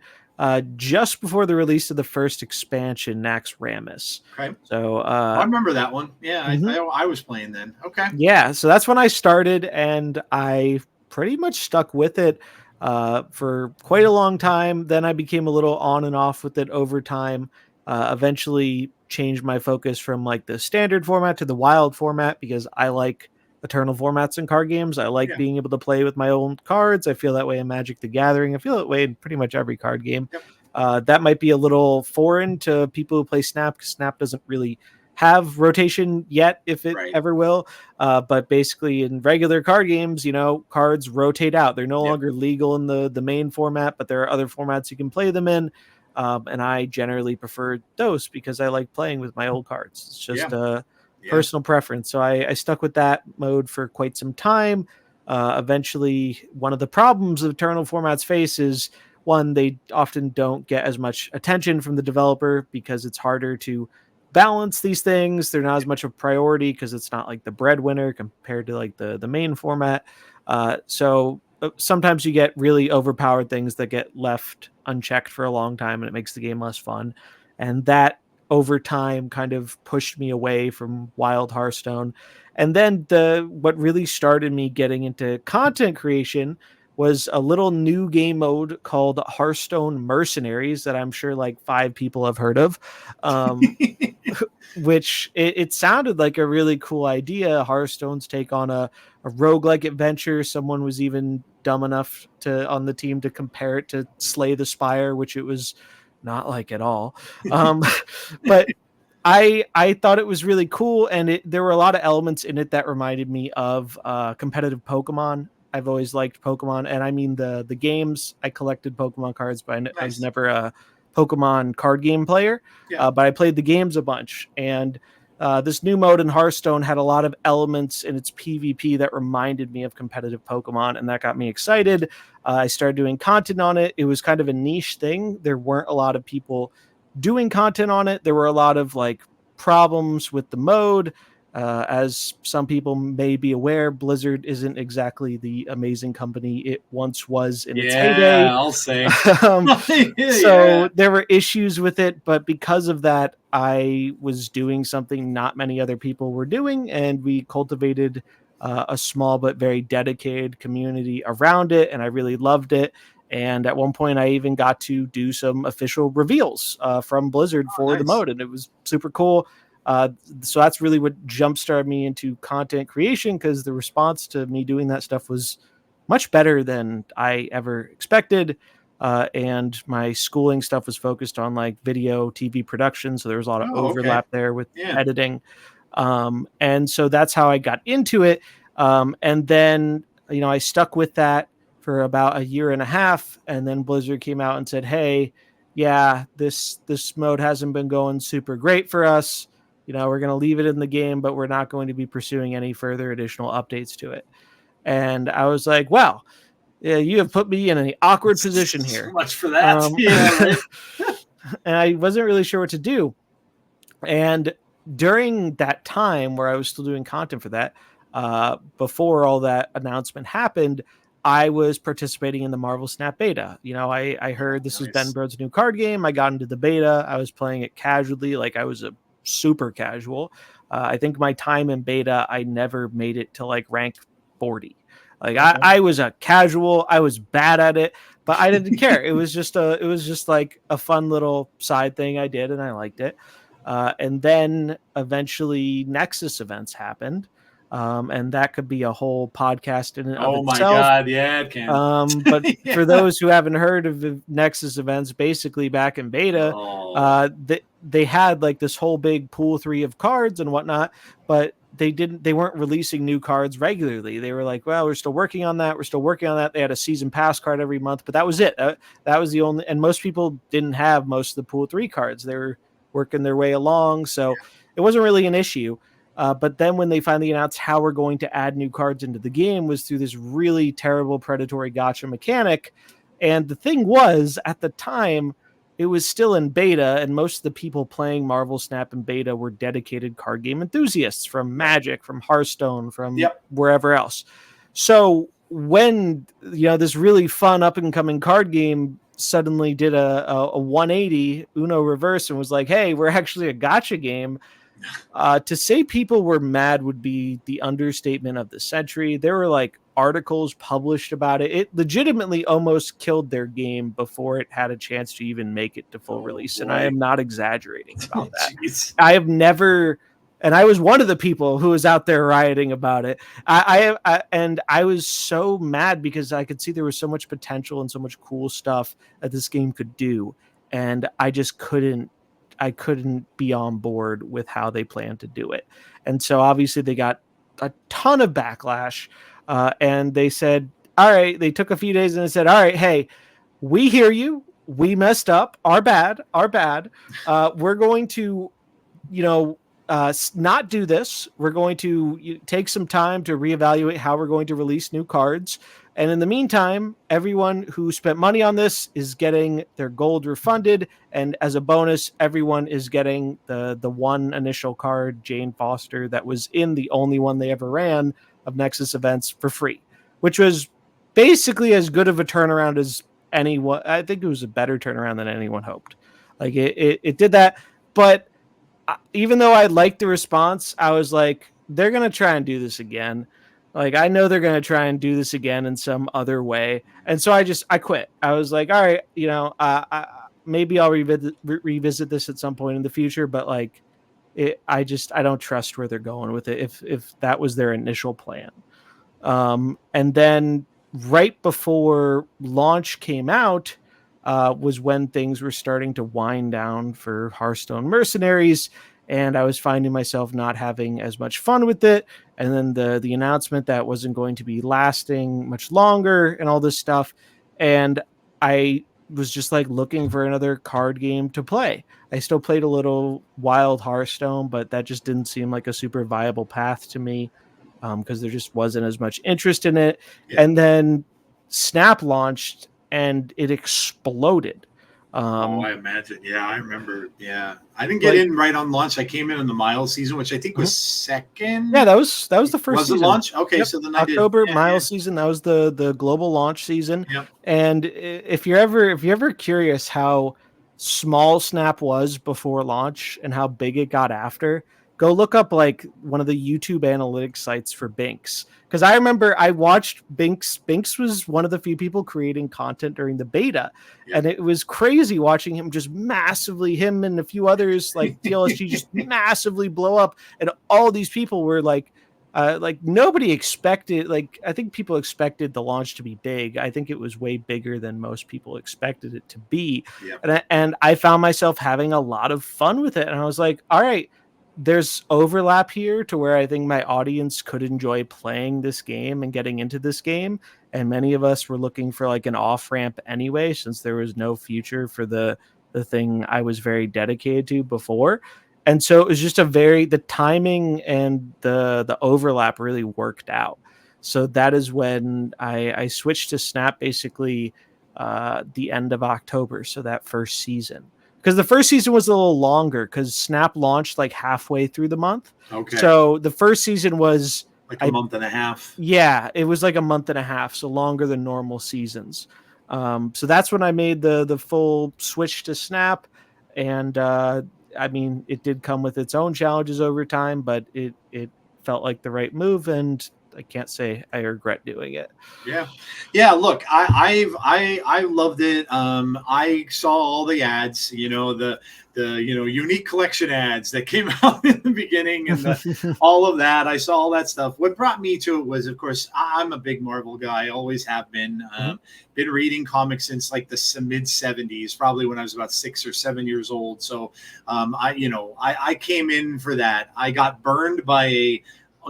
S1: just before the release of the first expansion, Nax Ramus.
S2: Okay.
S1: So
S2: I remember that one. Yeah, I was playing then. Okay.
S1: Yeah. So that's when I started, and I pretty much stuck with it for quite a long time. Then I became a little on and off with it over time. Eventually changed my focus from like the standard format to the wild format because I like eternal formats in card games. I like
S2: Yeah.
S1: being able to play with my own cards. I feel that way in Magic the Gathering. I feel that way in pretty much every card game.
S2: Yep.
S1: That might be a little foreign to people who play Snap because Snap doesn't really have rotation yet, if it
S2: Right.
S1: ever will. But basically, in regular card games, you know, cards rotate out. They're no
S2: Yep.
S1: longer legal in the main format, but there are other formats you can play them in. And I generally prefer those because I like playing with my old cards. It's just a personal preference. So I stuck with that mode for quite some time. Eventually, one of the problems of eternal formats face is one, they often don't get as much attention from the developer because it's harder to balance these things. They're not as much of a priority because it's not like the breadwinner compared to like the main format. So sometimes you get really overpowered things that get left unchecked for a long time and it makes the game less fun. And that over time kind of pushed me away from Wild Hearthstone. And then what really started me getting into content creation was a little new game mode called Hearthstone Mercenaries that I'm sure like 5 people have heard of. Which it sounded like a really cool idea. Hearthstone's take on a roguelike adventure. Someone was even dumb enough on the team to compare it to Slay the Spire, which it was not like at all. But I thought it was really cool, and there were a lot of elements in it that reminded me of competitive Pokemon. I've always liked Pokemon, and I mean the games. I collected Pokemon cards, but I was never a Pokemon card game player. But I played the games a bunch, and this new mode in Hearthstone had a lot of elements in its PvP that reminded me of competitive Pokemon, and that got me excited. I started doing content on it. It was kind of a niche thing. There weren't a lot of people doing content on it. There were a lot of like problems with the mode. As some people may be aware, Blizzard isn't exactly the amazing company it once was in its heyday.
S2: I'll say.
S1: So there were issues with it, but because of that, I was doing something not many other people were doing, and we cultivated a small but very dedicated community around it, and I really loved it. And at one point, I even got to do some official reveals from Blizzard for the mode, and it was super cool. So that's really what jumpstarted me into content creation, because the response to me doing that stuff was much better than I ever expected. And my schooling stuff was focused on like video, TV production. So there was a lot of overlap there with editing. And so that's how I got into it. And then, you know, I stuck with that for about a year and a half. And then Blizzard came out and said, hey, yeah, this mode hasn't been going super great for us. You know, we're going to leave it in the game, but we're not going to be pursuing any further additional updates to it. And I was like, wow, yeah, you have put me in an awkward position here.
S2: So much for that.
S1: And I wasn't really sure what to do. And during that time where I was still doing content for that, before all that announcement happened, I was participating in the Marvel Snap beta. You know, I heard this was Ben Bird's new card game. I got into the beta. I was playing it casually, like I was a super casual. I think my time in beta, I never made it to like rank 40. Like I was a casual. I was bad at it, but I didn't care. It was just like a fun little side thing I did, and I liked it. And then eventually Nexus events happened. And that could be a whole podcast in and of itself.
S2: My God, yeah, it can.
S1: But for those who haven't heard of the Nexus events, basically back in beta, they had like this whole big pool 3 of cards and whatnot, but they weren't releasing new cards regularly. They were like, well, we're still working on that. They had a season pass card every month, but that was it. That was the only, and most people didn't have most of the pool 3 cards. They were working their way along. So it wasn't really an issue. But then when they finally announced how we're going to add new cards into the game was through this really terrible predatory gacha mechanic. And the thing was, at the time, it was still in beta, and most of the people playing Marvel Snap in beta were dedicated card game enthusiasts from Magic, from Hearthstone, from wherever else. So when, you know, this really fun up-and-coming card game suddenly did a 180 Uno reverse and was like, hey, we're actually a gacha game, to say people were mad would be the understatement of the century. There were like articles published about it. It legitimately almost killed their game before it had a chance to even make it to full release.
S2: Boy.
S1: And I am not exaggerating about that.
S2: Jeez.
S1: I have never, and I was one of the people who was out there rioting about it. And I was so mad because I could see there was so much potential and so much cool stuff that this game could do. And I just couldn't be on board with how they planned to do it. And so obviously they got a ton of backlash. And they said, all right, they took a few days and they said, all right, hey, we hear you. We messed up. Our bad. We're going to, not do this. We're going to take some time to reevaluate how we're going to release new cards. And in the meantime, everyone who spent money on this is getting their gold refunded. And as a bonus, everyone is getting the one initial card, Jane Foster, that was in the only one they ever ran of Nexus events for free, which was basically as good of a turnaround as anyone. I think it was a better turnaround than anyone hoped. Like it did that. But even though I liked the response, I was like, they're going to try and do this again. Like, I know they're going to try and do this again in some other way. And so I quit. I was like, all right, maybe I'll revisit this at some point in the future, but like, I don't trust where they're going with it. If that was their initial plan. And then right before launch came out, was when things were starting to wind down for Hearthstone Mercenaries, and I was finding myself not having as much fun with it. And then the announcement that wasn't going to be lasting much longer and all this stuff. And I was just like looking for another card game to play. I still played a little Wild Hearthstone, but that just didn't seem like a super viable path to me because there just wasn't as much interest in it. Yeah. And then Snap launched and it exploded.
S2: I imagine. Yeah, I remember. Yeah, I didn't get in right on launch. I came in the Miles season, which I think was second.
S1: Yeah, that was the first.
S2: Was
S1: season.
S2: It launch? Okay, yep. So then
S1: October Miles season. That was the global launch season. Yep. And if you're ever curious how small Snap was before launch and how big it got after, go look up like one of the YouTube analytics sites for Binks. Because I remember I watched Binks. Binks was one of the few people creating content during the beta. Yeah. And it was crazy watching him just massively, him and a few others like TLSG just massively blow up. And all these people were like nobody expected, like, I think people expected the launch to be big. I think it was way bigger than most people expected it to be. Yeah. And I found myself having a lot of fun with it. And I was like, all right, there's overlap here to where I think my audience could enjoy playing this game and getting into this game. And many of us were looking for like an off ramp anyway, since there was no future for the thing I was very dedicated to before. And so it was just the timing and the overlap really worked out. So that is when I switched to Snap basically the end of October. So that first season. Because the first season was a little longer because Snap launched like halfway through the month. Okay. So the first season was
S2: like a month and a half.
S1: Yeah, it was like a month and a half, so longer than normal seasons. So that's when I made the full switch to Snap, and I mean, it did come with its own challenges over time, but it felt like the right move, and I can't say I regret doing it.
S2: Yeah. Look, I loved it. I saw all the ads, the unique collection ads that came out in the beginning, and all of that. I saw all that stuff. What brought me to it was, of course, I'm a big Marvel guy. Always have been. Been reading comics since like the mid '70s, probably when I was about 6 or 7 years old. So, I came in for that. I got burned by a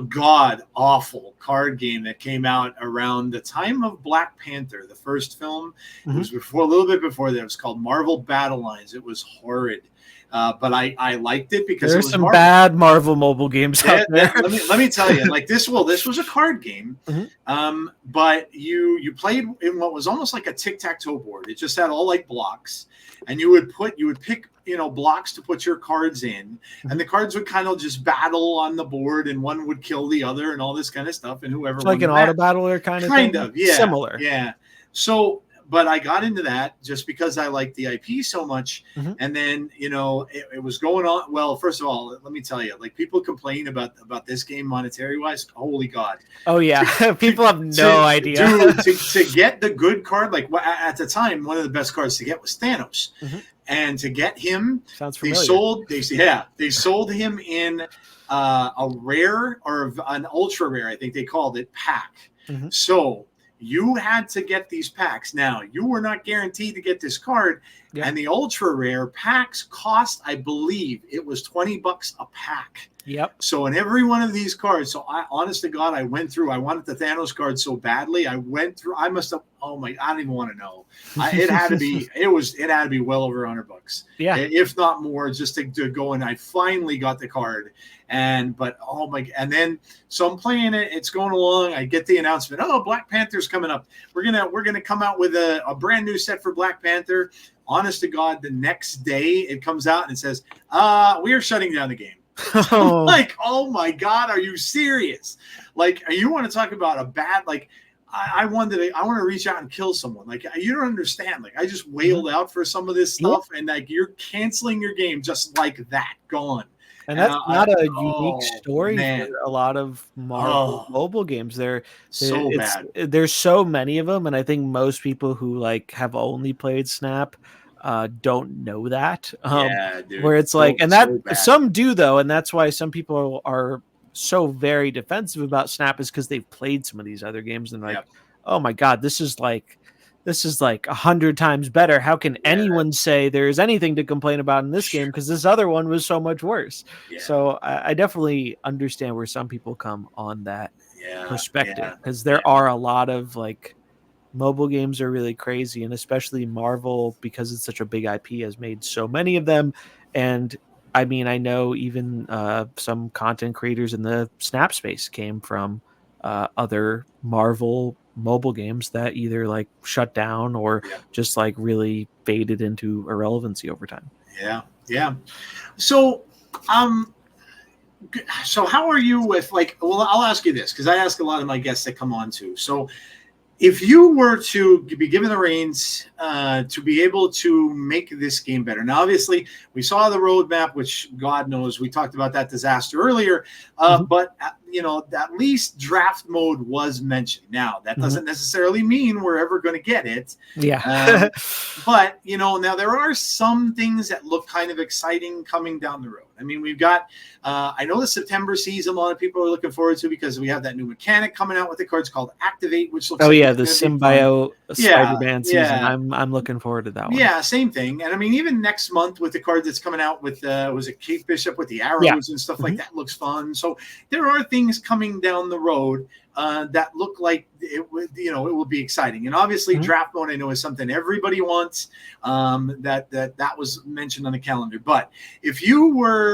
S2: god awful card game that came out around the time of Black Panther, the first film. It was a little bit before that. It was called Marvel Battle Lines. It was horrid. But I liked it because
S1: there's some bad Marvel mobile games out there.
S2: Let me tell you, like this was a card game, but you played in what was almost like a tic-tac-toe board. It just had all like blocks, and you would pick blocks to put your cards in, and the cards would kind of just battle on the board, and one would kill the other, and all this kind of stuff, and whoever
S1: it's like an auto battler kind of
S2: yeah,
S1: similar,
S2: yeah. So. but I got into that just because I liked the IP so much.
S1: Mhm.
S2: And then, it was going on. Well, first of all, let me tell you, like, people complain about this game monetary wise. Holy God.
S1: Oh yeah, people have no idea.
S2: Dude, to get the good card, like at the time, one of the best cards to get was Thanos.
S1: Mhm.
S2: And to get him,
S1: Sounds
S2: they
S1: familiar.
S2: sold him in a rare or an ultra rare, I think they called it, pack.
S1: Mhm.
S2: So you had to get these packs. Now, you were not guaranteed to get this card,
S1: Yep.
S2: and the ultra rare packs cost, I believe, it was $20 a pack.
S1: Yep.
S2: So in every one of these cards, so honest to God, I went through. I wanted the Thanos card so badly. I went through. I must have. Oh my! I don't even want to know. It had to be. It had to be well over $100.
S1: Yeah.
S2: If not more, just to go. And I finally got the card. But oh my! And then so I'm playing it. It's going along. I get the announcement. Oh, Black Panther's coming up. We're gonna come out with a brand new set for Black Panther. Honest to God, the next day it comes out and it says, "We are shutting down the game."
S1: Oh.
S2: Like, oh my God, are you serious? Like, you want to talk about a bad, like, I want to reach out and kill someone. Like, you don't understand. Like, I just wailed out for some of this stuff, and like, you're canceling your game just like that, gone.
S1: And that's not a unique story
S2: man.
S1: for a lot of Marvel mobile games. There's so many of them, and I think most people who like have only played Snap don't know that.
S2: Yeah, dude.
S1: Where it's like, and that some do though, and that's why some people are so very defensive about Snap, is because they've played some of these other games and like, oh my God, this is like 100 times better. How can anyone say there's anything to complain about in this game? Because this other one was so much worse. Yeah. So I definitely understand where some people come on that perspective, because there are a lot of like mobile games are really crazy, and especially Marvel, because it's such a big IP, has made so many of them. And I mean, I know even some content creators in the Snap space came from other Marvel mobile games that either like shut down or just like really faded into irrelevancy over time.
S2: Yeah. So how are you with, like, well, I'll ask you this, because I ask a lot of my guests that come on too. So if you were to be given the reins to be able to make this game better, now obviously we saw the roadmap, which God knows we talked about that disaster earlier, but at least draft mode was mentioned. Now that doesn't necessarily mean we're ever going to get it.
S1: Yeah.
S2: But now there are some things that look kind of exciting coming down the road. I mean, we've got, I know the September season, a lot of people are looking forward to, because we have that new mechanic coming out with the cards called Activate, which looks
S1: the Symbiote Spider-Man season. I'm looking forward to that one.
S2: Yeah, same thing. And I mean, even next month with the card that's coming out with, was it Kate Bishop with the arrows and stuff like that, looks fun. So there are things coming down the road that look like it will be exciting. And obviously draft mode, I know, is something everybody wants. That was mentioned on the calendar. But if you were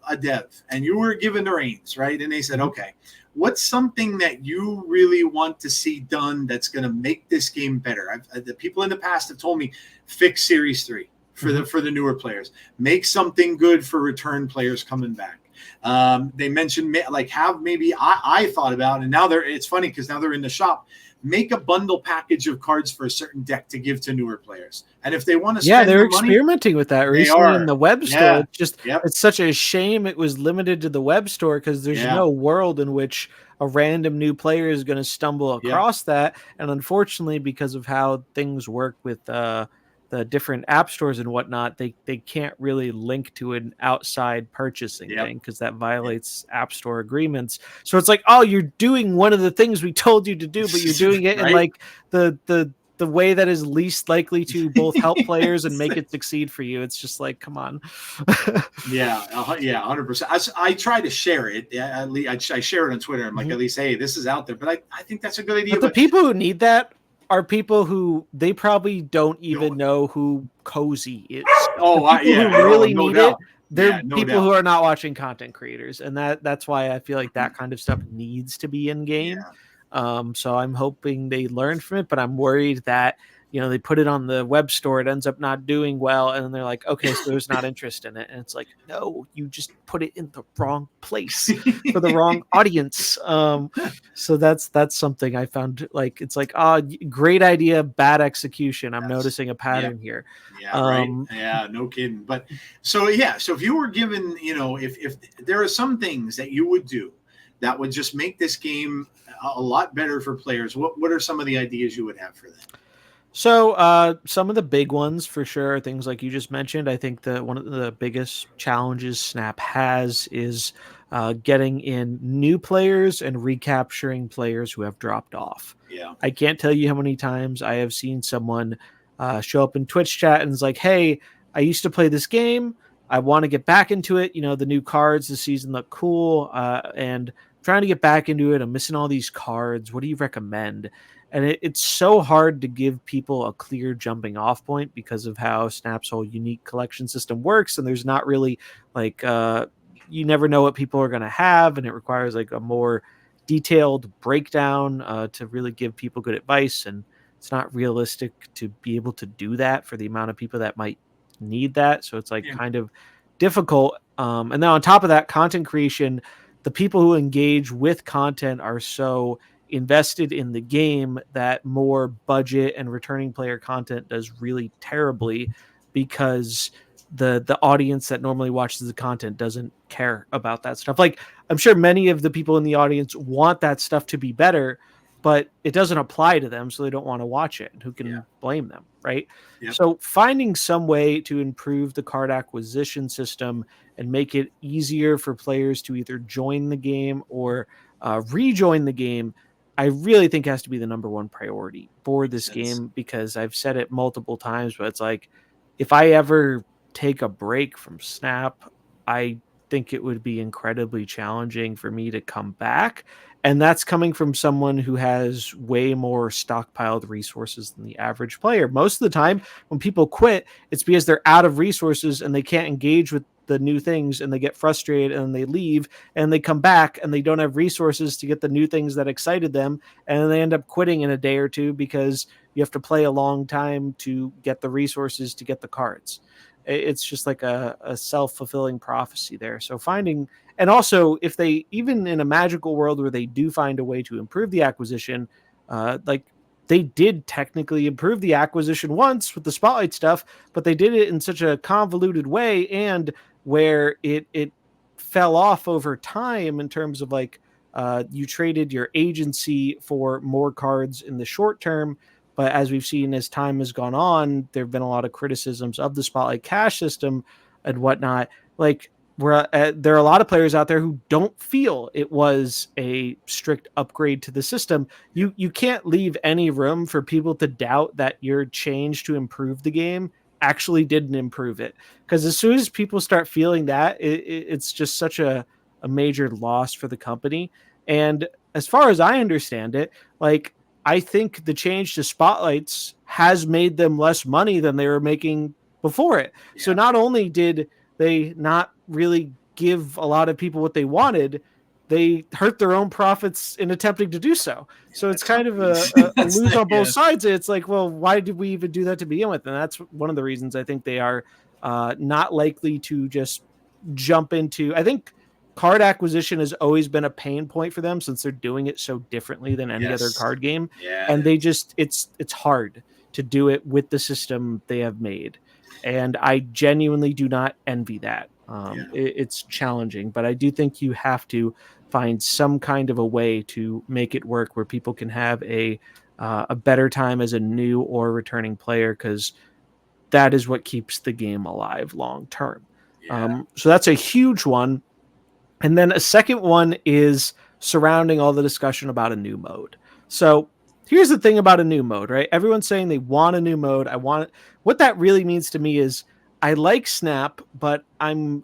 S2: a dev and you were given the reins, right, and they said, okay, what's something that you really want to see done that's going to make this game better? The people in the past have told me, fix Series 3 for the newer players. Make something good for return players coming back. They mentioned, like, have maybe I thought about, and now it's funny because now they're in the shop, make a bundle package of cards for a certain deck to give to newer players. And if they want to spend
S1: they're
S2: money,
S1: experimenting with that recently in the web store. It's just it's such a shame it was limited to the web store, because there's no world in which a random new player is going to stumble across that. And unfortunately, because of how things work with the different app stores and whatnot, they can't really link to an outside purchasing thing, because that violates app store agreements. So it's like, oh, you're doing one of the things we told you to do, but you're doing it in like the way that is least likely to both help players and make it succeed for you. It's just like, come on.
S2: 100%. I try to share it. I share it on Twitter. I'm like, at least, hey, this is out there. But I think that's a good idea.
S1: But the people who need that are people who they probably don't even know who Cozy is.
S2: Who
S1: really need it. They're people who are not watching content creators, and that's why I feel like that kind of stuff needs to be in game. So I'm hoping they learn from it, but I'm worried that they put it on the web store, it ends up not doing well, and then they're like, okay, so there's not interest in it. And it's like, no, you just put it in the wrong place for the wrong audience. So that's something I found, like, it's like, great idea, bad execution. I'm noticing a pattern here.
S2: Yeah, right. Yeah, no kidding. But so if you were given, if there are some things that you would do that would just make this game a lot better for players, what are some of the ideas you would have for that?
S1: So some of the big ones for sure are things like you just mentioned. I think that one of the biggest challenges Snap has is getting in new players and recapturing players who have dropped off.
S2: Yeah.
S1: I can't tell you how many times I have seen someone show up in Twitch chat and is like, hey, I used to play this game. I want to get back into it. The new cards this season look cool. And trying to get back into it. I'm missing all these cards. What do you recommend? And it's so hard to give people a clear jumping off point because of how Snap's whole unique collection system works. And there's not really like, you never know what people are going to have. And it requires like a more detailed breakdown to really give people good advice. And it's not realistic to be able to do that for the amount of people that might need that. So it's like kind of difficult. And then on top of that, content creation, the people who engage with content are so invested in the game that more budget and returning player content does really terribly because the audience that normally watches the content doesn't care about that stuff. Like, I'm sure many of the people in the audience want that stuff to be better, but it doesn't apply to them, so they don't want to watch it. And who can blame them, right?
S2: Yep.
S1: So finding some way to improve the card acquisition system and make it easier for players to either join the game or rejoin the game, I really think has to be the number one priority for this game, because I've said it multiple times, but it's like, if I ever take a break from Snap, I think it would be incredibly challenging for me to come back. And that's coming from someone who has way more stockpiled resources than the average player. Most of the time when people quit, it's because they're out of resources and they can't engage with the new things, and they get frustrated and they leave, and they come back and they don't have resources to get the new things that excited them. And they end up quitting in a day or two because you have to play a long time to get the resources to get the cards. It's just like a self-fulfilling prophecy there. So finding, and also if they, even in a magical world where they do find a way to improve the acquisition, like they did technically improve the acquisition once with the spotlight stuff, but they did it in such a convoluted way, and where it fell off over time in terms of like, you traded your agency for more cards in the short term. But as we've seen, as time has gone on, there have been a lot of criticisms of the Spotlight cash system and whatnot. Like, there are a lot of players out there who don't feel it was a strict upgrade to the system. You can't leave any room for people to doubt that your change to improve the game actually didn't improve it. Because as soon as people start feeling that, it's just such a major loss for the company. And as far as I understand it, like, I think the change to spotlights has made them less money than they were making before it. Yeah. So not only did they not really give a lot of people what they wanted, they hurt their own profits in attempting to do so. So it's kind of a lose on both sides. It's like, well, why did we even do that to begin with? And that's one of the reasons I think they are not likely to just jump into, I think card acquisition has always been a pain point for them since they're doing it so differently than any other card game.
S2: Yeah.
S1: And they just, it's hard to do it with the system they have made. And I genuinely do not envy that. It's challenging, but I do think you have to find some kind of a way to make it work where people can have a better time as a new or returning player, because that is what keeps the game alive long term. So that's a huge one. And then a second one is surrounding all the discussion about a new mode. So here's the thing about a new mode, right? Everyone's saying they want a new mode. What that really means to me is I like Snap, but I'm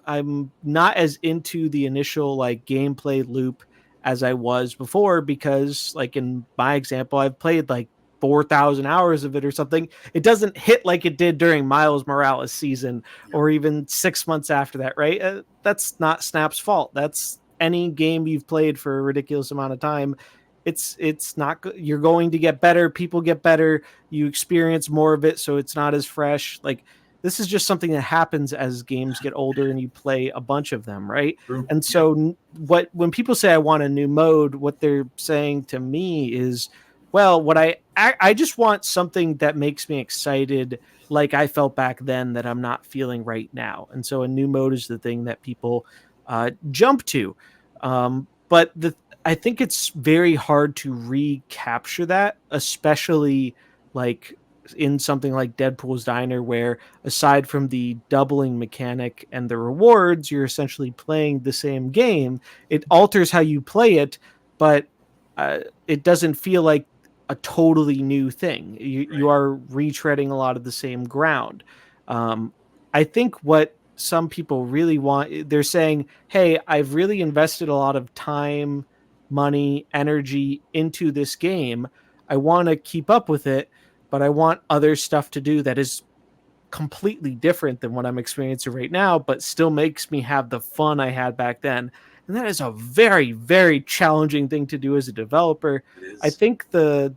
S1: not as into the initial like gameplay loop as I was before, because like in my example, I've played like 4,000 hours of it or something. It doesn't hit like it did during Miles Morales season or even 6 months after that, right? That's not Snap's fault. That's any game you've played for a ridiculous amount of time. it's not you're going to get better, people get better, you experience more of it, so it's not as fresh. Like this is just something that happens as games get older and you play a bunch of them, right?
S2: True.
S1: And
S2: Yeah.
S1: so what when people say I want a new mode, what they're saying to me is, well, what I just want something that makes me excited like I felt back then that I'm not feeling right now. And so a new mode is the thing that people jump to. But I think it's very hard to recapture that, especially like in something like Deadpool's Diner, where aside from the doubling mechanic and the rewards, you're essentially playing the same game. It alters how you play it, but it doesn't feel like a totally new thing. You
S2: Right.
S1: are retreading a lot of the same ground. Um, I think what some people really want, they're saying, hey, I've really invested a lot of time, money, energy into this game. I want to keep up with it, but I want other stuff to do that is completely different than what I'm experiencing right now, but still makes me have the fun I had back then. And that is a very, very challenging thing to do as a developer.
S2: It
S1: I
S2: is.
S1: think the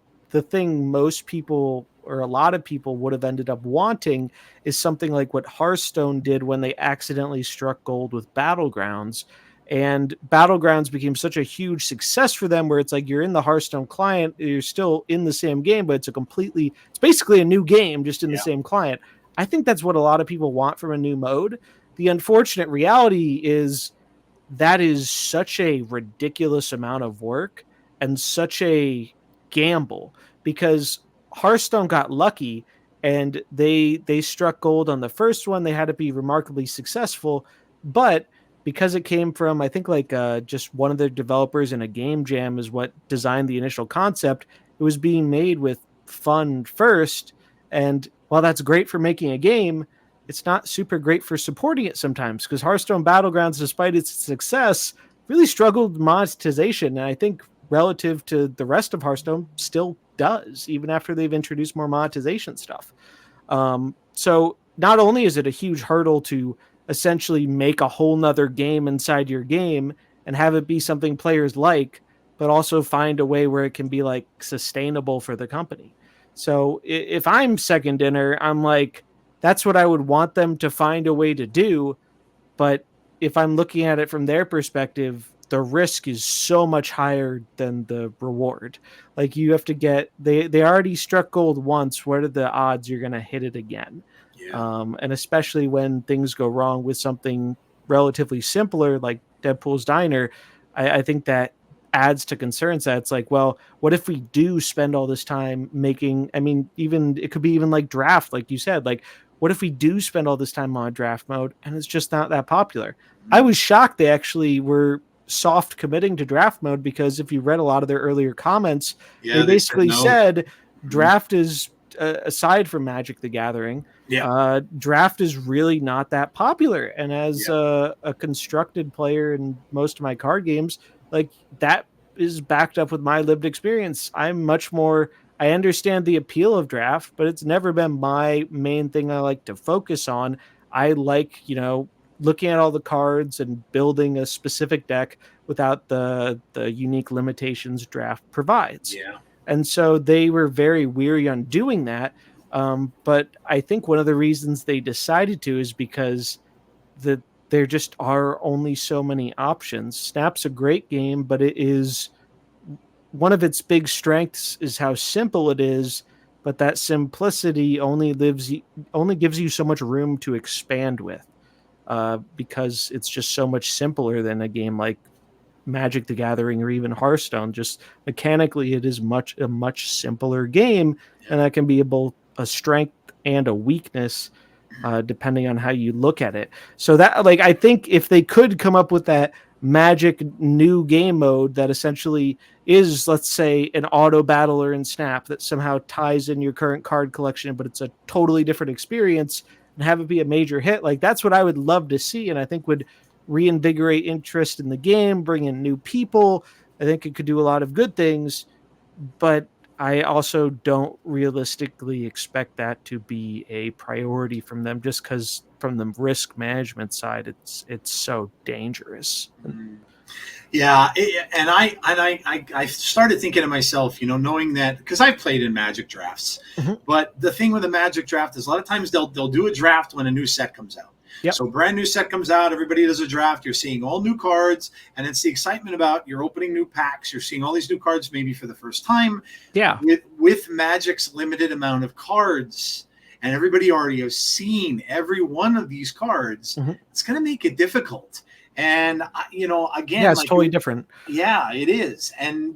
S1: thing most people or a lot of people would have ended up wanting is something like what Hearthstone did when they accidentally struck gold with Battlegrounds. And Battlegrounds became such a huge success for them where it's like you're in the Hearthstone client, you're still in the same game, but it's basically a new game just in the
S2: Yeah.
S1: same client. I think that's what a lot of people want from a new mode. The unfortunate reality is that is such a ridiculous amount of work and such a gamble because Hearthstone got lucky and they struck gold on the first one. They had to be remarkably successful, but because it came from I think like just one of the developers in a game jam is what designed the initial concept. It was being made with fun first, and while that's great for making a game, it's not super great for supporting it sometimes because Hearthstone Battlegrounds, despite its success, really struggled with monetization. And I think relative to the rest of Hearthstone, still does, even after they've introduced more monetization stuff. So not only is it a huge hurdle to essentially make a whole nother game inside your game and have it be something players like, but also find a way where it can be like sustainable for the company. So if I'm second dinner, I'm like, that's what I would want them to find a way to do. But if I'm looking at it from their perspective, the risk is so much higher than the reward. Like you have to get they already struck gold once. What are the odds you're going to hit it again?
S2: Yeah.
S1: And especially when things go wrong with something relatively simpler like Deadpool's Diner, I think that adds to concerns that it's like, well, what if we do spend all this time making? I mean, even it could be even like draft, like you said, like what if we do spend all this time on draft mode and it's just not that popular? I was shocked they actually were soft committing to draft mode because if you read a lot of their earlier comments, they
S2: Yeah. They said
S1: basically
S2: no.
S1: said
S2: Mhm.
S1: draft is aside from Magic the Gathering,
S2: Yeah.
S1: draft is really not that popular. And as
S2: Yeah.
S1: a constructed player in most of my card games, like that is backed up with my lived experience. I'm much more I understand the appeal of draft, but it's never been my main thing I like to focus on. I like, looking at all the cards and building a specific deck without the unique limitations draft provides.
S2: Yeah.
S1: And so they were very weary on doing that. But I think one of the reasons they decided to is because the there just are only so many options. Snap's a great game, but it is one of its big strengths is how simple it is, but that simplicity only gives you so much room to expand with, because it's just so much simpler than a game like Magic the Gathering or even Hearthstone. Just mechanically, it is a much simpler game,
S2: Yeah.
S1: and that can be both a strength and a weakness, depending on how you look at it. So that, like, I think if they could come up with that magic new game mode that essentially is, let's say, an auto battler in Snap that somehow ties in your current card collection, but it's a totally different experience and have it be a major hit, like that's what I would love to see, and I think would reinvigorate interest in the game, bring in new people. I think it could do a lot of good things, but I also don't realistically expect that to be a priority from them just because from the risk management side, it's so dangerous.
S2: Mm. Yeah, I started thinking to myself, knowing that because I've played in Magic drafts,
S1: Mhm.
S2: but the thing with a Magic draft is a lot of times they'll do a draft when a new set comes out.
S1: Yep.
S2: So brand new set comes out, everybody does a draft. You're seeing all new cards, and it's the excitement about you're opening new packs. You're seeing all these new cards maybe for the first time.
S1: Yeah.
S2: With Magic's limited amount of cards, and everybody already has seen every one of these cards,
S1: Mhm.
S2: it's going to make it difficult. And again,
S1: Yeah, it's
S2: like
S1: totally different.
S2: yeah, it is. And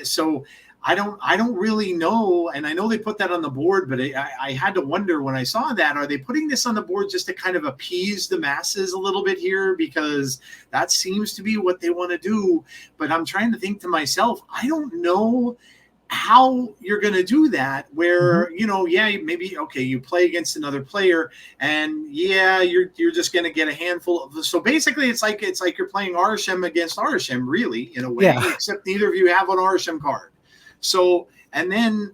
S2: so I don't really know. And I know they put that on the board, but I had to wonder when I saw that, are they putting this on the board just to kind of appease the masses a little bit here? Because that seems to be what they want to do. But I'm trying to think to myself, I don't know how you're going to do that where maybe okay, you play against another player and you're just going to get a handful of, so basically it's like you're playing Arishem against Arishem, really, in a way, except neither of you have an Arishem card. So and then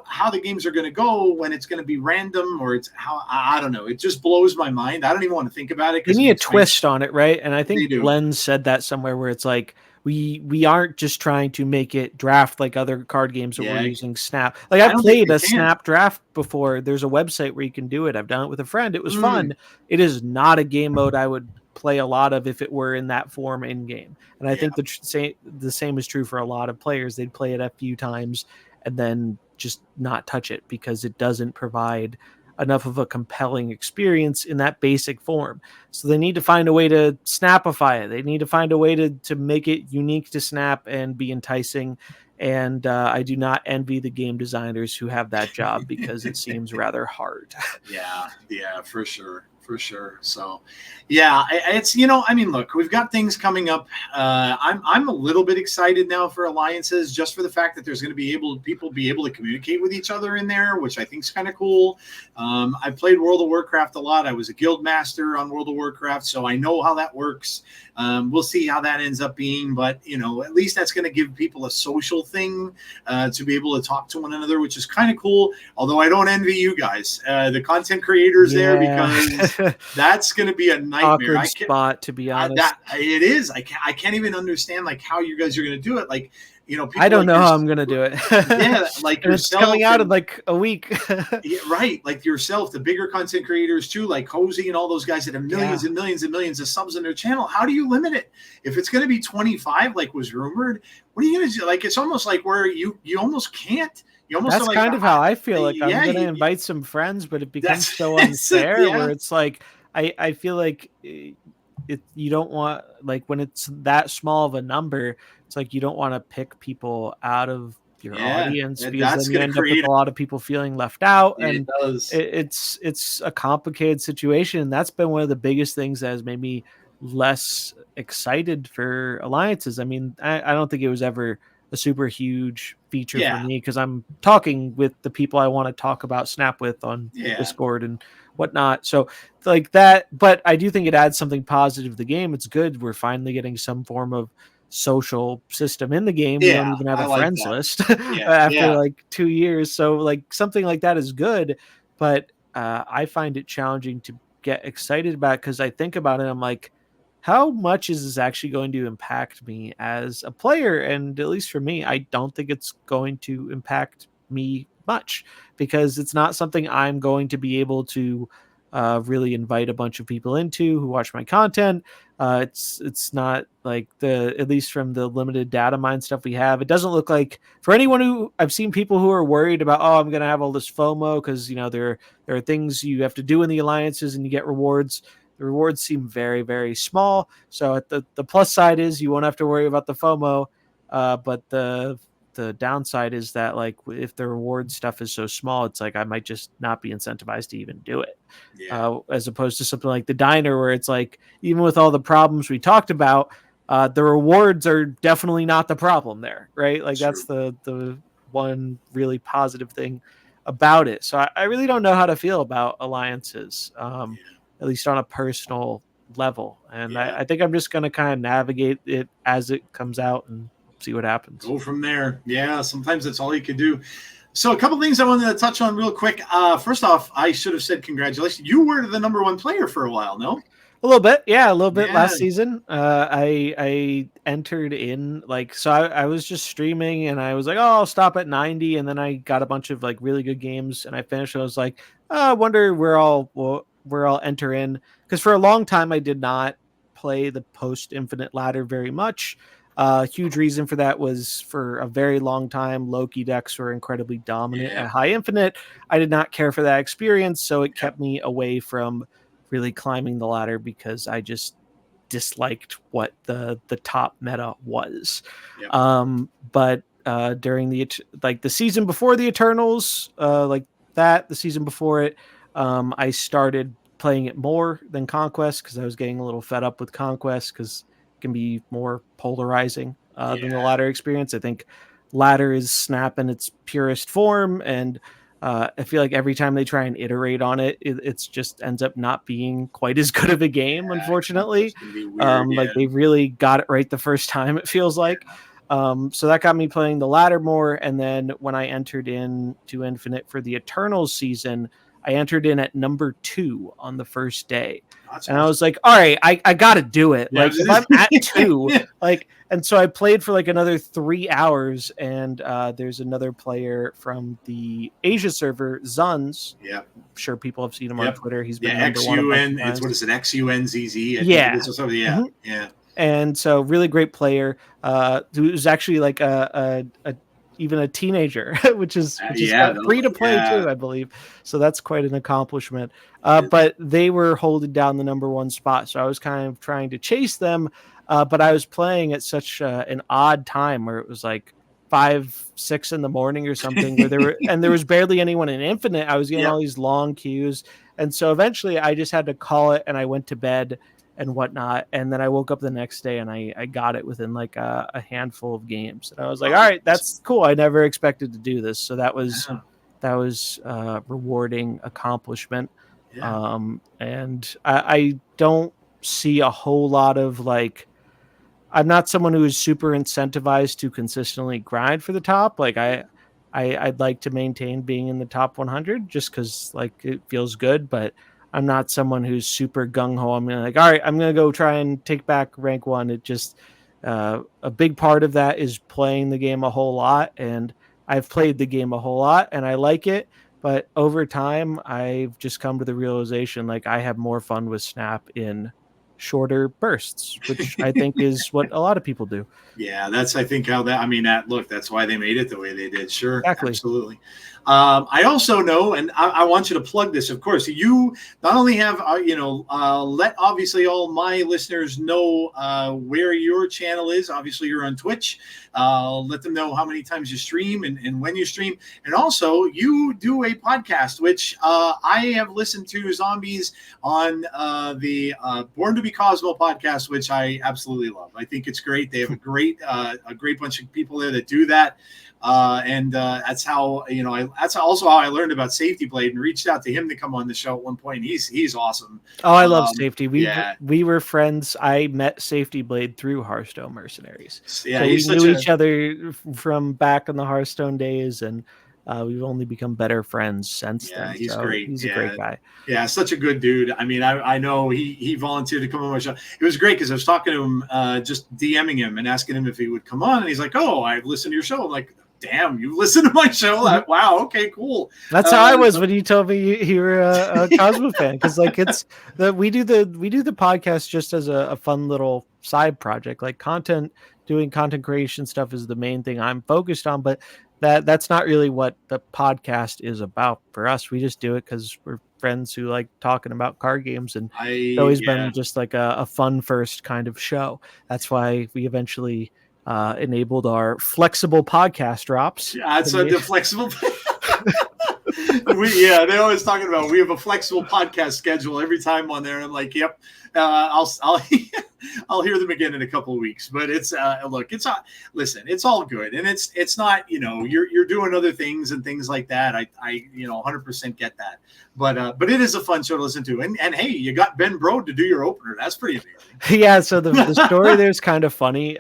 S2: how the games are going to go, when it's going to be random, or it's how, I don't know, it just blows my mind. I don't even want to think about it.
S1: They need a twist on it, right? And I think Glenn said that somewhere, where it's like we aren't just trying to make it draft like other card games that we're using Snap. Like I've played a Snap draft before. There's a website where you can do it. I've done it with a friend. It was fun. It is not a game mode I would play a lot of if it were in that form in game. And I think the same is true for a lot of players. They'd play it a few times and then just not touch it because it doesn't provide enough of a compelling experience in that basic form. So they need to find a way to Snapify it. They need to find a way to make it unique to Snap and be enticing. And I do not envy the game designers who have that job because it seems rather hard.
S2: Yeah, for sure. For sure. So, yeah, it's, I mean, look, we've got things coming up. I'm a little bit excited now for alliances, just for the fact that there's going to be people be able to communicate with each other in there, which I think is kind of cool. I played World of Warcraft a lot. I was a guild master on World of Warcraft, so I know how that works. We'll see how that ends up being, but at least that's going to give people a social thing to be able to talk to one another, which is kind of cool. Although I don't envy you guys, the content creators there, because that's going to be a nightmare.
S1: Awkward spot, to be honest.
S2: It is. I can't even understand like how you guys are going to do it. Like, people
S1: I don't know how I'm going to do it.
S2: Yeah, like
S1: it's coming out in like a week.
S2: Yeah, right. Like yourself, the bigger content creators too, like Cozy and all those guys that have millions and millions and millions of subs on their channel. How do you limit it? If it's going to be 25, like was rumored, what are you going to do? Like, it's almost like where you almost can't.
S1: That's like, kind of how I feel. Like I'm going to invite some friends, but it becomes so unfair where it's like, I feel like you don't want, like when it's that small of a number, it's like you don't want to pick people out of your audience because then you end up with a lot of people feeling left out. And it's a complicated situation. And that's been one of the biggest things that has made me less excited for alliances. I mean, I don't think it was ever a super huge feature for me because I'm talking with the people I want to talk about Snap with on Discord and whatnot. So like that, but I do think it adds something positive to the game. It's good. We're finally getting some form of social system in the game. We don't even have a friends list after like 2 years. So like something like that is good, but I find it challenging to get excited about because I think about it. I'm like, how much is this actually going to impact me as a player? And at least for me, I don't think it's going to impact me much because it's not something I'm going to be able to really invite a bunch of people into who watch my content. It's not like at least from the limited data mine stuff we have, it doesn't look like for anyone who I've seen people who are worried about, I'm going to have all this FOMO because, there are things you have to do in the alliances and you get rewards. The rewards seem very, very small. So at the plus side is you won't have to worry about the FOMO. But the downside is that like if the reward stuff is so small, it's like I might just not be incentivized to even do it. As opposed to something like the diner where it's like, even with all the problems we talked about, the rewards are definitely not the problem there, right? Like that's the one really positive thing about it. So I really don't know how to feel about alliances. At least on a personal level. And I think I'm just going to kind of navigate it as it comes out and see what happens.
S2: Go from there. Yeah, sometimes that's all you can do. So a couple things I wanted to touch on real quick. First off, I should have said congratulations. You were the #1 player for a while, no?
S1: A little bit, yeah, a little bit
S2: Yeah,
S1: last season. I entered in like so I was just streaming and I was like, oh, I'll stop at 90, and then I got a bunch of like really good games and I finished. And I was like, oh, I wonder where I'll enter in, because for a long time I did not play the post Infinite ladder very much. Huge reason for that was for a very long time Loki decks were incredibly dominant
S2: yeah,
S1: at high Infinite. I did not care for that experience, so it
S2: yep,
S1: kept me away from really climbing the ladder because I just disliked what the top meta was.
S2: yep,
S1: But during the season before the Eternals, like that, the season before it, I started playing it more than Conquest because I was getting a little fed up with Conquest because it can be more polarizing than the
S2: yeah,
S1: ladder experience. I think ladder is Snap in its purest form, and I feel like every time they try and iterate on it, it's just ends up not being quite as good of a game,
S2: yeah.
S1: unfortunately.
S2: Conquest can be weird.
S1: Like
S2: Yeah,
S1: they really got it right the first time, it feels like.
S2: yeah,
S1: So that got me playing the ladder more. And then when I entered in to Infinite for the Eternals season, I entered in at number 2 on the first day.
S2: that's
S1: And I
S2: awesome.
S1: was like, all right, I got to do it.
S2: Yeah,
S1: Like, if I'm at 2, like, and so I played for like another 3 hours. And there's another player from the Asia server, Zuns.
S2: yeah,
S1: I'm sure people have seen him on
S2: yep.
S1: Twitter. He's
S2: Yeah,
S1: been number one a bunch of
S2: XUN. It's what
S1: times.
S2: is it? XUNZZ. I think it
S1: Yeah.
S2: is or something. Yeah,
S1: Mhm.
S2: yeah.
S1: And so really great player who's actually like a even a teenager, which is
S2: Yeah,
S1: free to play
S2: yeah,
S1: too, I believe. So that's quite an accomplishment.
S2: it is.
S1: But they were holding down the number 1 spot, so I was kind of trying to chase them. But I was playing at such an odd time where it was like 5, 6 in the morning or something, where there was barely anyone in Infinite. I was getting
S2: Yep.
S1: all these long queues, and so eventually I just had to call it, and I went to bed and whatnot. And then I woke up the next day and I got it within like a handful of games. And I was like, all
S2: Oh,
S1: right, that's cool. I never expected to do this. So
S2: yeah,
S1: that was rewarding accomplishment.
S2: yeah.
S1: And I don't see a whole lot of like, I'm not someone who is super incentivized to consistently grind for the top. Like I'd like to maintain being in the top 100 just because like it feels good, but I'm not someone who's super gung ho. I'm gonna like, all right, I'm gonna go try and take back rank 1. It just a big part of that is playing the game a whole lot, and I've played the game a whole lot and I like it. But over time, I've just come to the realization like I have more fun with Snap in shorter bursts, which I think is what a lot of people do.
S2: Yeah, that's I think how that. I mean, that look. That's why they made it the way they did. Sure,
S1: Exactly.
S2: absolutely. I also know, and I want you to plug this. Of course, you not only have let obviously all my listeners know where your channel is. Obviously, you're on Twitch. Let them know how many times you stream and when you stream, and also you do a podcast, which I have listened to Zombies on the Born to Be Cosmo podcast, which I absolutely love. I think it's great. They have a great bunch of people there that do that. And that's how that's also how I learned about Safety Blade and reached out to him to come on the show at one point. He's awesome.
S1: Oh, I love Safety.
S2: Yeah,
S1: We were friends. I met Safety Blade through Hearthstone Mercenaries,
S2: yeah,
S1: so we
S2: he's such
S1: knew
S2: a
S1: each other from back in the Hearthstone days, and we've only become better friends since
S2: yeah,
S1: then.
S2: he's
S1: So
S2: great.
S1: he's a great
S2: Yeah,
S1: guy.
S2: yeah, such a good dude. I mean, I know he volunteered to come on my show. It was great because I was talking to him, just DMing him and asking him if he would come on, and he's like, "Oh, I've listened to your show." I'm like, "Damn, you listened to my show? Wow, okay, cool."
S1: That's how I was
S2: So,
S1: when you told me you were a Cosmo fan, because like it's that we do the podcast just as a fun little side project. Like doing content creation stuff is the main thing I'm focused on, but that's not really what the podcast is about for us. We just do it because we're friends who like talking about card games, and it's always
S2: yeah,
S1: been just like a fun first kind of show. That's why we eventually enabled our flexible podcast drops.
S2: yeah, it's the flexible. They're always talking about we have a flexible podcast schedule every time on there. I'm like, yep, I'll I'll hear them again in a couple of weeks. But it's look, it's listen, it's all good, and it's not you're doing other things and things like that. I 100% get that, but it is a fun show to listen to, and hey, you got Ben Brode to do your opener. That's pretty amazing.
S1: Yeah, so the story there's kind of funny.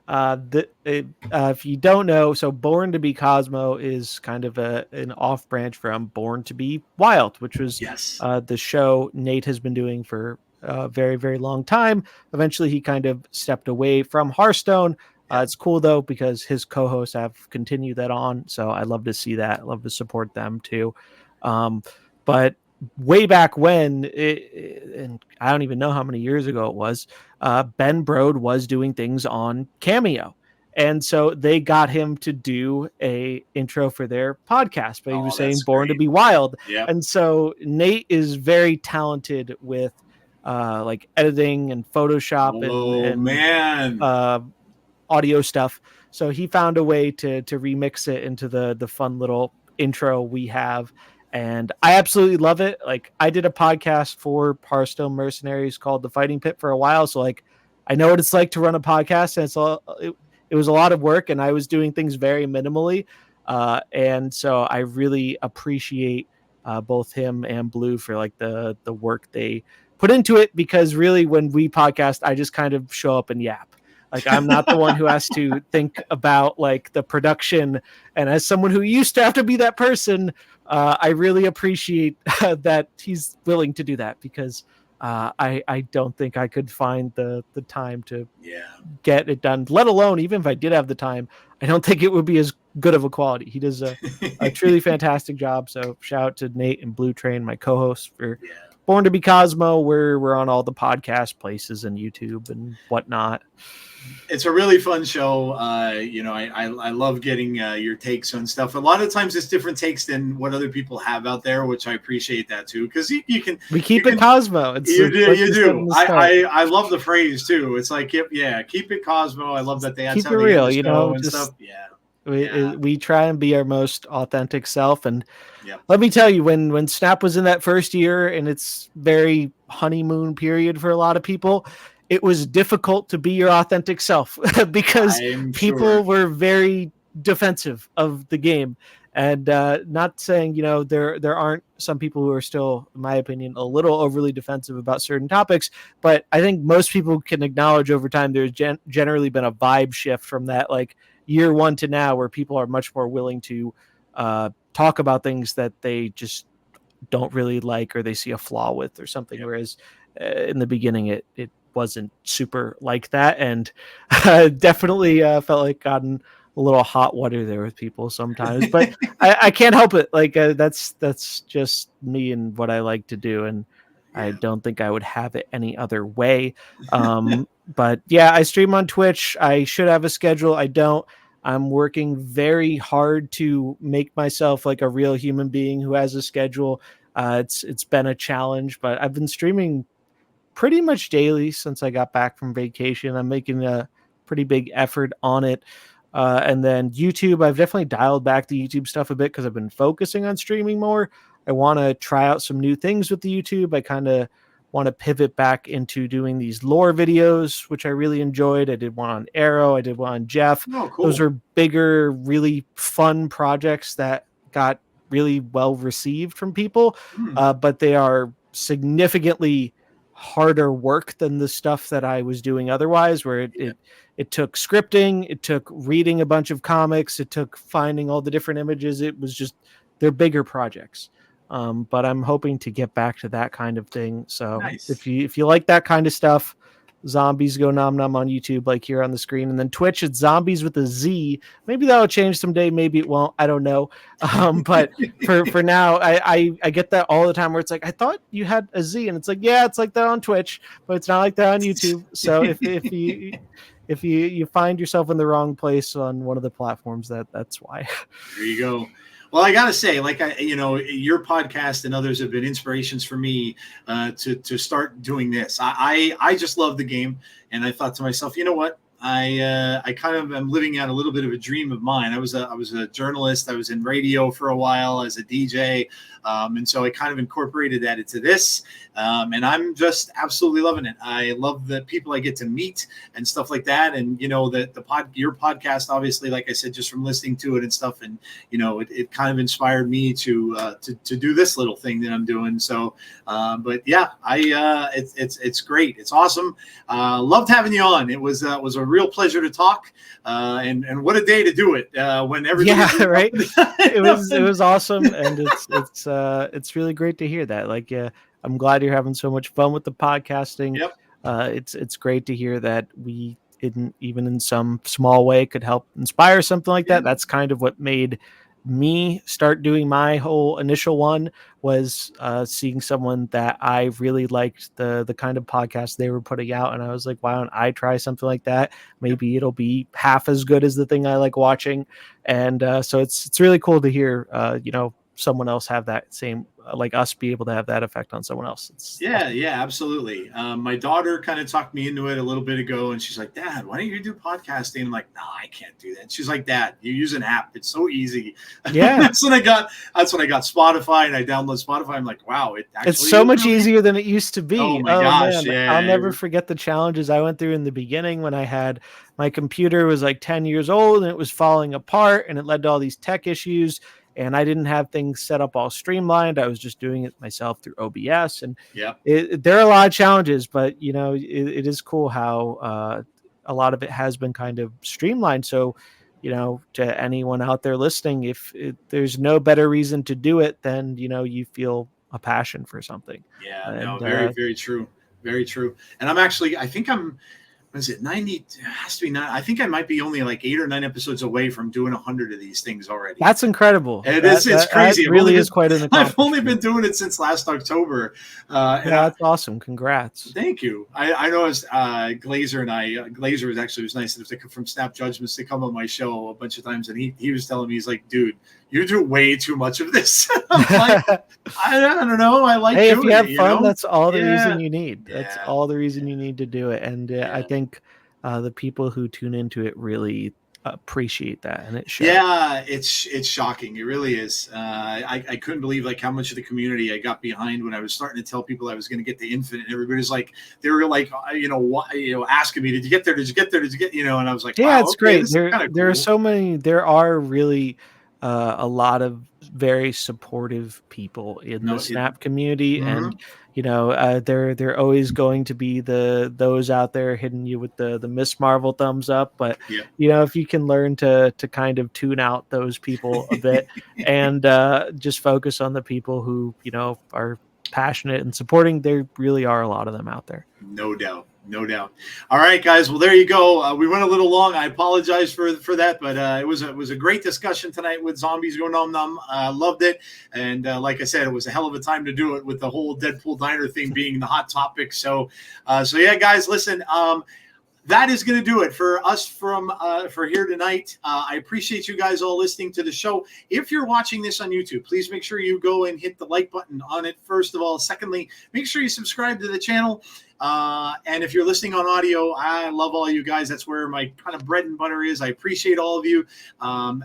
S1: If you don't know, so Born to Be Cosmo is kind of an off branch from Born to Be Wild, which was
S2: Yes.
S1: the show Nate has been doing for a very, very long time. Eventually, he kind of stepped away from Hearthstone. It's cool though, because his co-hosts have continued that on. So I love to see that. I love to support them too. But way back when, and I don't even know how many years ago it was, Ben Brode was doing things on Cameo. And so they got him to do a intro for their podcast, but he was saying Born to Be Wild.
S2: Yep.
S1: And so Nate is very talented with like editing and Photoshop and audio stuff. So he found a way to remix it into the fun little intro we have. And I absolutely love it. Like, I did a podcast for Hearthstone Mercenaries called The Fighting Pit for a while. So like, I know what it's like to run a podcast, and it was a lot of work, and I was doing things very minimally. And so I really appreciate both him and Blue for like the work they put into it, because really when we podcast, I just kind of show up and yap. Like, I'm not the one who has to think about like the production. And as someone who used to have to be that person, I really appreciate that he's willing to do that, because I don't think I could find the time to get it done, let alone even if I did have the time, I don't think it would be as good of a quality. He does a truly fantastic job. So shout out to Nate and Blue Train, my co-hosts, for Born to Be Cosmo. We're on all the podcast places and YouTube and whatnot.
S2: It's a really fun show. I love getting your takes on stuff. A lot of times it's different takes than what other people have out there, which I appreciate that too, because we keep it
S1: Cosmo.
S2: You do. I love the phrase too. It's like, keep it Cosmo. I love that they
S1: keep it real,
S2: and stuff.
S1: We try and be our most authentic self. And let me tell you, when Snap was in that first year and its very honeymoon period for a lot of people, it was difficult to be your authentic self because people were very defensive of the game. And not saying, there aren't some people who are still, in my opinion, a little overly defensive about certain topics, but I think most people can acknowledge over time there's generally been a vibe shift from that like year one to now, where people are much more willing to talk about things that they just don't really like or they see a flaw with or something. Whereas in the beginning, it wasn't super like that, and definitely felt like gotten a little hot water there with people sometimes, but I can't help it. Like that's just me and what I like to do, and I don't think I would have it any other way. But yeah, I stream on Twitch. I should have a schedule. I don't. I'm working very hard to make myself like a real human being who has a schedule. It's been a challenge, but I've been streaming pretty much daily since I got back from vacation. I'm making a pretty big effort on it. And then YouTube, I've definitely dialed back the YouTube stuff a bit because I've been focusing on streaming more. I want to try out some new things with the YouTube. I kind of want to pivot back into doing these lore videos, which I really enjoyed. I did one on Arrow. I did one on Jeff.
S2: Oh, cool.
S1: Those are bigger, really fun projects that got really well received from people, but they are significantly harder work than the stuff that I was doing otherwise, where it took scripting, it took reading a bunch of comics, it took finding all the different images. It was just, they're bigger projects. But I'm hoping to get back to that kind of thing. So
S2: nice.
S1: if you like that kind of stuff, ZombiesGoNomNom on YouTube, like here on the screen, and then Twitch, it's Zombies with a Z. Maybe that'll change someday. Maybe it won't. I don't know. But for now, I get that all the time where it's like, I thought you had a Z, and it's like, yeah, it's like that on Twitch, but it's not like that on YouTube. So if you find yourself in the wrong place on one of the platforms, that's why.
S2: There you go. Well, I gotta say, like your podcast and others have been inspirations for me to start doing this. I just love the game, and I thought to myself, you know what? I kind of am living out a little bit of a dream of mine. I was a journalist. I was in radio for a while as a DJ, and so I kind of incorporated that into this. And I'm just absolutely loving it. I love the people I get to meet and stuff like that. And your podcast, obviously, like I said, just from listening to it and stuff, and it kind of inspired me to do this little thing that I'm doing. So, but yeah, it's great. It's awesome. Loved having you on. It was a real pleasure to talk, and what a day to do it when everything
S1: right. It was awesome, and it's really great to hear that. Like, I'm glad you're having so much fun with the podcasting.
S2: Yep.
S1: It's great to hear that we even in some small way could help inspire something like that. That's kind of what made me start doing my whole initial one, was seeing someone that I really liked the kind of podcast they were putting out, and I was like, why don't I try something like that? Maybe it'll be half as good as the thing I like watching. And so it's really cool to hear someone else have that same, like us, be able to have that effect on someone else.
S2: Yeah, absolutely. My daughter kind of talked me into it a little bit ago, and she's like, Dad, why don't you do podcasting? I'm like, no, I can't do that. She's like, Dad, you use an app. It's so easy.
S1: Yeah.
S2: That's when I got Spotify, and I download Spotify. I'm like, wow,
S1: it's so much easier than it used to be.
S2: Oh my gosh.
S1: Man.
S2: Yeah.
S1: I'll never forget the challenges I went through in the beginning when I had my computer was like 10 years old and it was falling apart, and it led to all these tech issues. And I didn't have things set up all streamlined. I was just doing it myself through OBS. And there are a lot of challenges, but it is cool how a lot of it has been kind of streamlined. So, to anyone out there listening, if there's no better reason to do it than, you feel a passion for something.
S2: Yeah, no, very, very true. Very true. And I think I'm, was it 90? It has to be 9. I think I might be only like 8 or 9 episodes away from doing 100 of these things already.
S1: That's incredible.
S2: It's crazy.
S1: It really is quite an accomplishment.
S2: I've only been doing it since last October.
S1: That's awesome. Congrats.
S2: Thank you. I know as Glazer and Glazer was nice enough from Snap Judgments to come on my show a bunch of times, and he was telling me, he's like, dude, you do way too much of this. I'm like, I don't know. I like doing it.
S1: If you have fun, that's all the reason you need. That's all the reason you need to do it. And I think the people who tune into it really appreciate that, and it shows.
S2: Yeah, it's shocking. It really is. I couldn't believe like how much of the community I got behind when I was starting to tell people I was going to get the Infinite. Everybody's like, they were like, asking me, did you get there? Did you get there? Did you get, and I was like,
S1: yeah, wow, it's great. There are
S2: cool.
S1: so many. There are really a lot of very supportive people in the Snap community, and they're always going to be those out there hitting you with the Miss Marvel thumbs up. But if you can learn to kind of tune out those people a bit and just focus on the people who are passionate and supporting, there really are a lot of them out there.
S2: No doubt. No doubt. All right, guys. Well, there you go. We went a little long. I apologize for that, but it was a great discussion tonight with ZombiesGoNomNom. I loved it, and like I said, it was a hell of a time to do it with the whole Deadpool Diner thing being the hot topic. So yeah, guys, listen. That is going to do it for us for here tonight. I appreciate you guys all listening to the show. If you're watching this on YouTube, please make sure you go and hit the like button on it, first of all. Secondly, make sure you subscribe to the channel. And if you're listening on audio, I love all you guys. That's where my kind of bread and butter is. I appreciate all of you.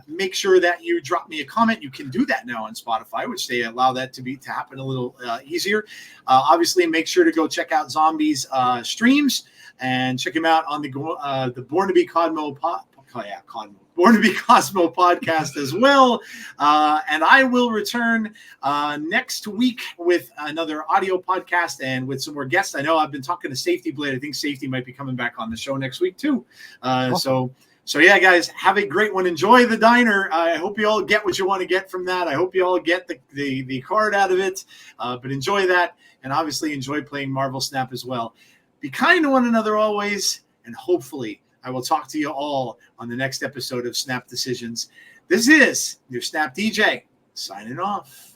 S2: Make sure that you drop me a comment. You can do that now on Spotify, which they allow that to happen a little easier. Obviously, make sure to go check out Zombies streams and check him out on the Born to Be Cosmo Born to Be Cosmo podcast as well. And I will return next week with another audio podcast and with some more guests. I know I've been talking to Safety Blade. I think Safety might be coming back on the show next week too. Awesome. So yeah, guys, have a great one. Enjoy the diner. I hope you all get what you want to get from that. I hope you all get the card out of it. But enjoy that, and obviously enjoy playing Marvel Snap as well. Be kind to one another always, and hopefully I will talk to you all on the next episode of Snap Decisions. This is your Snap DJ signing off.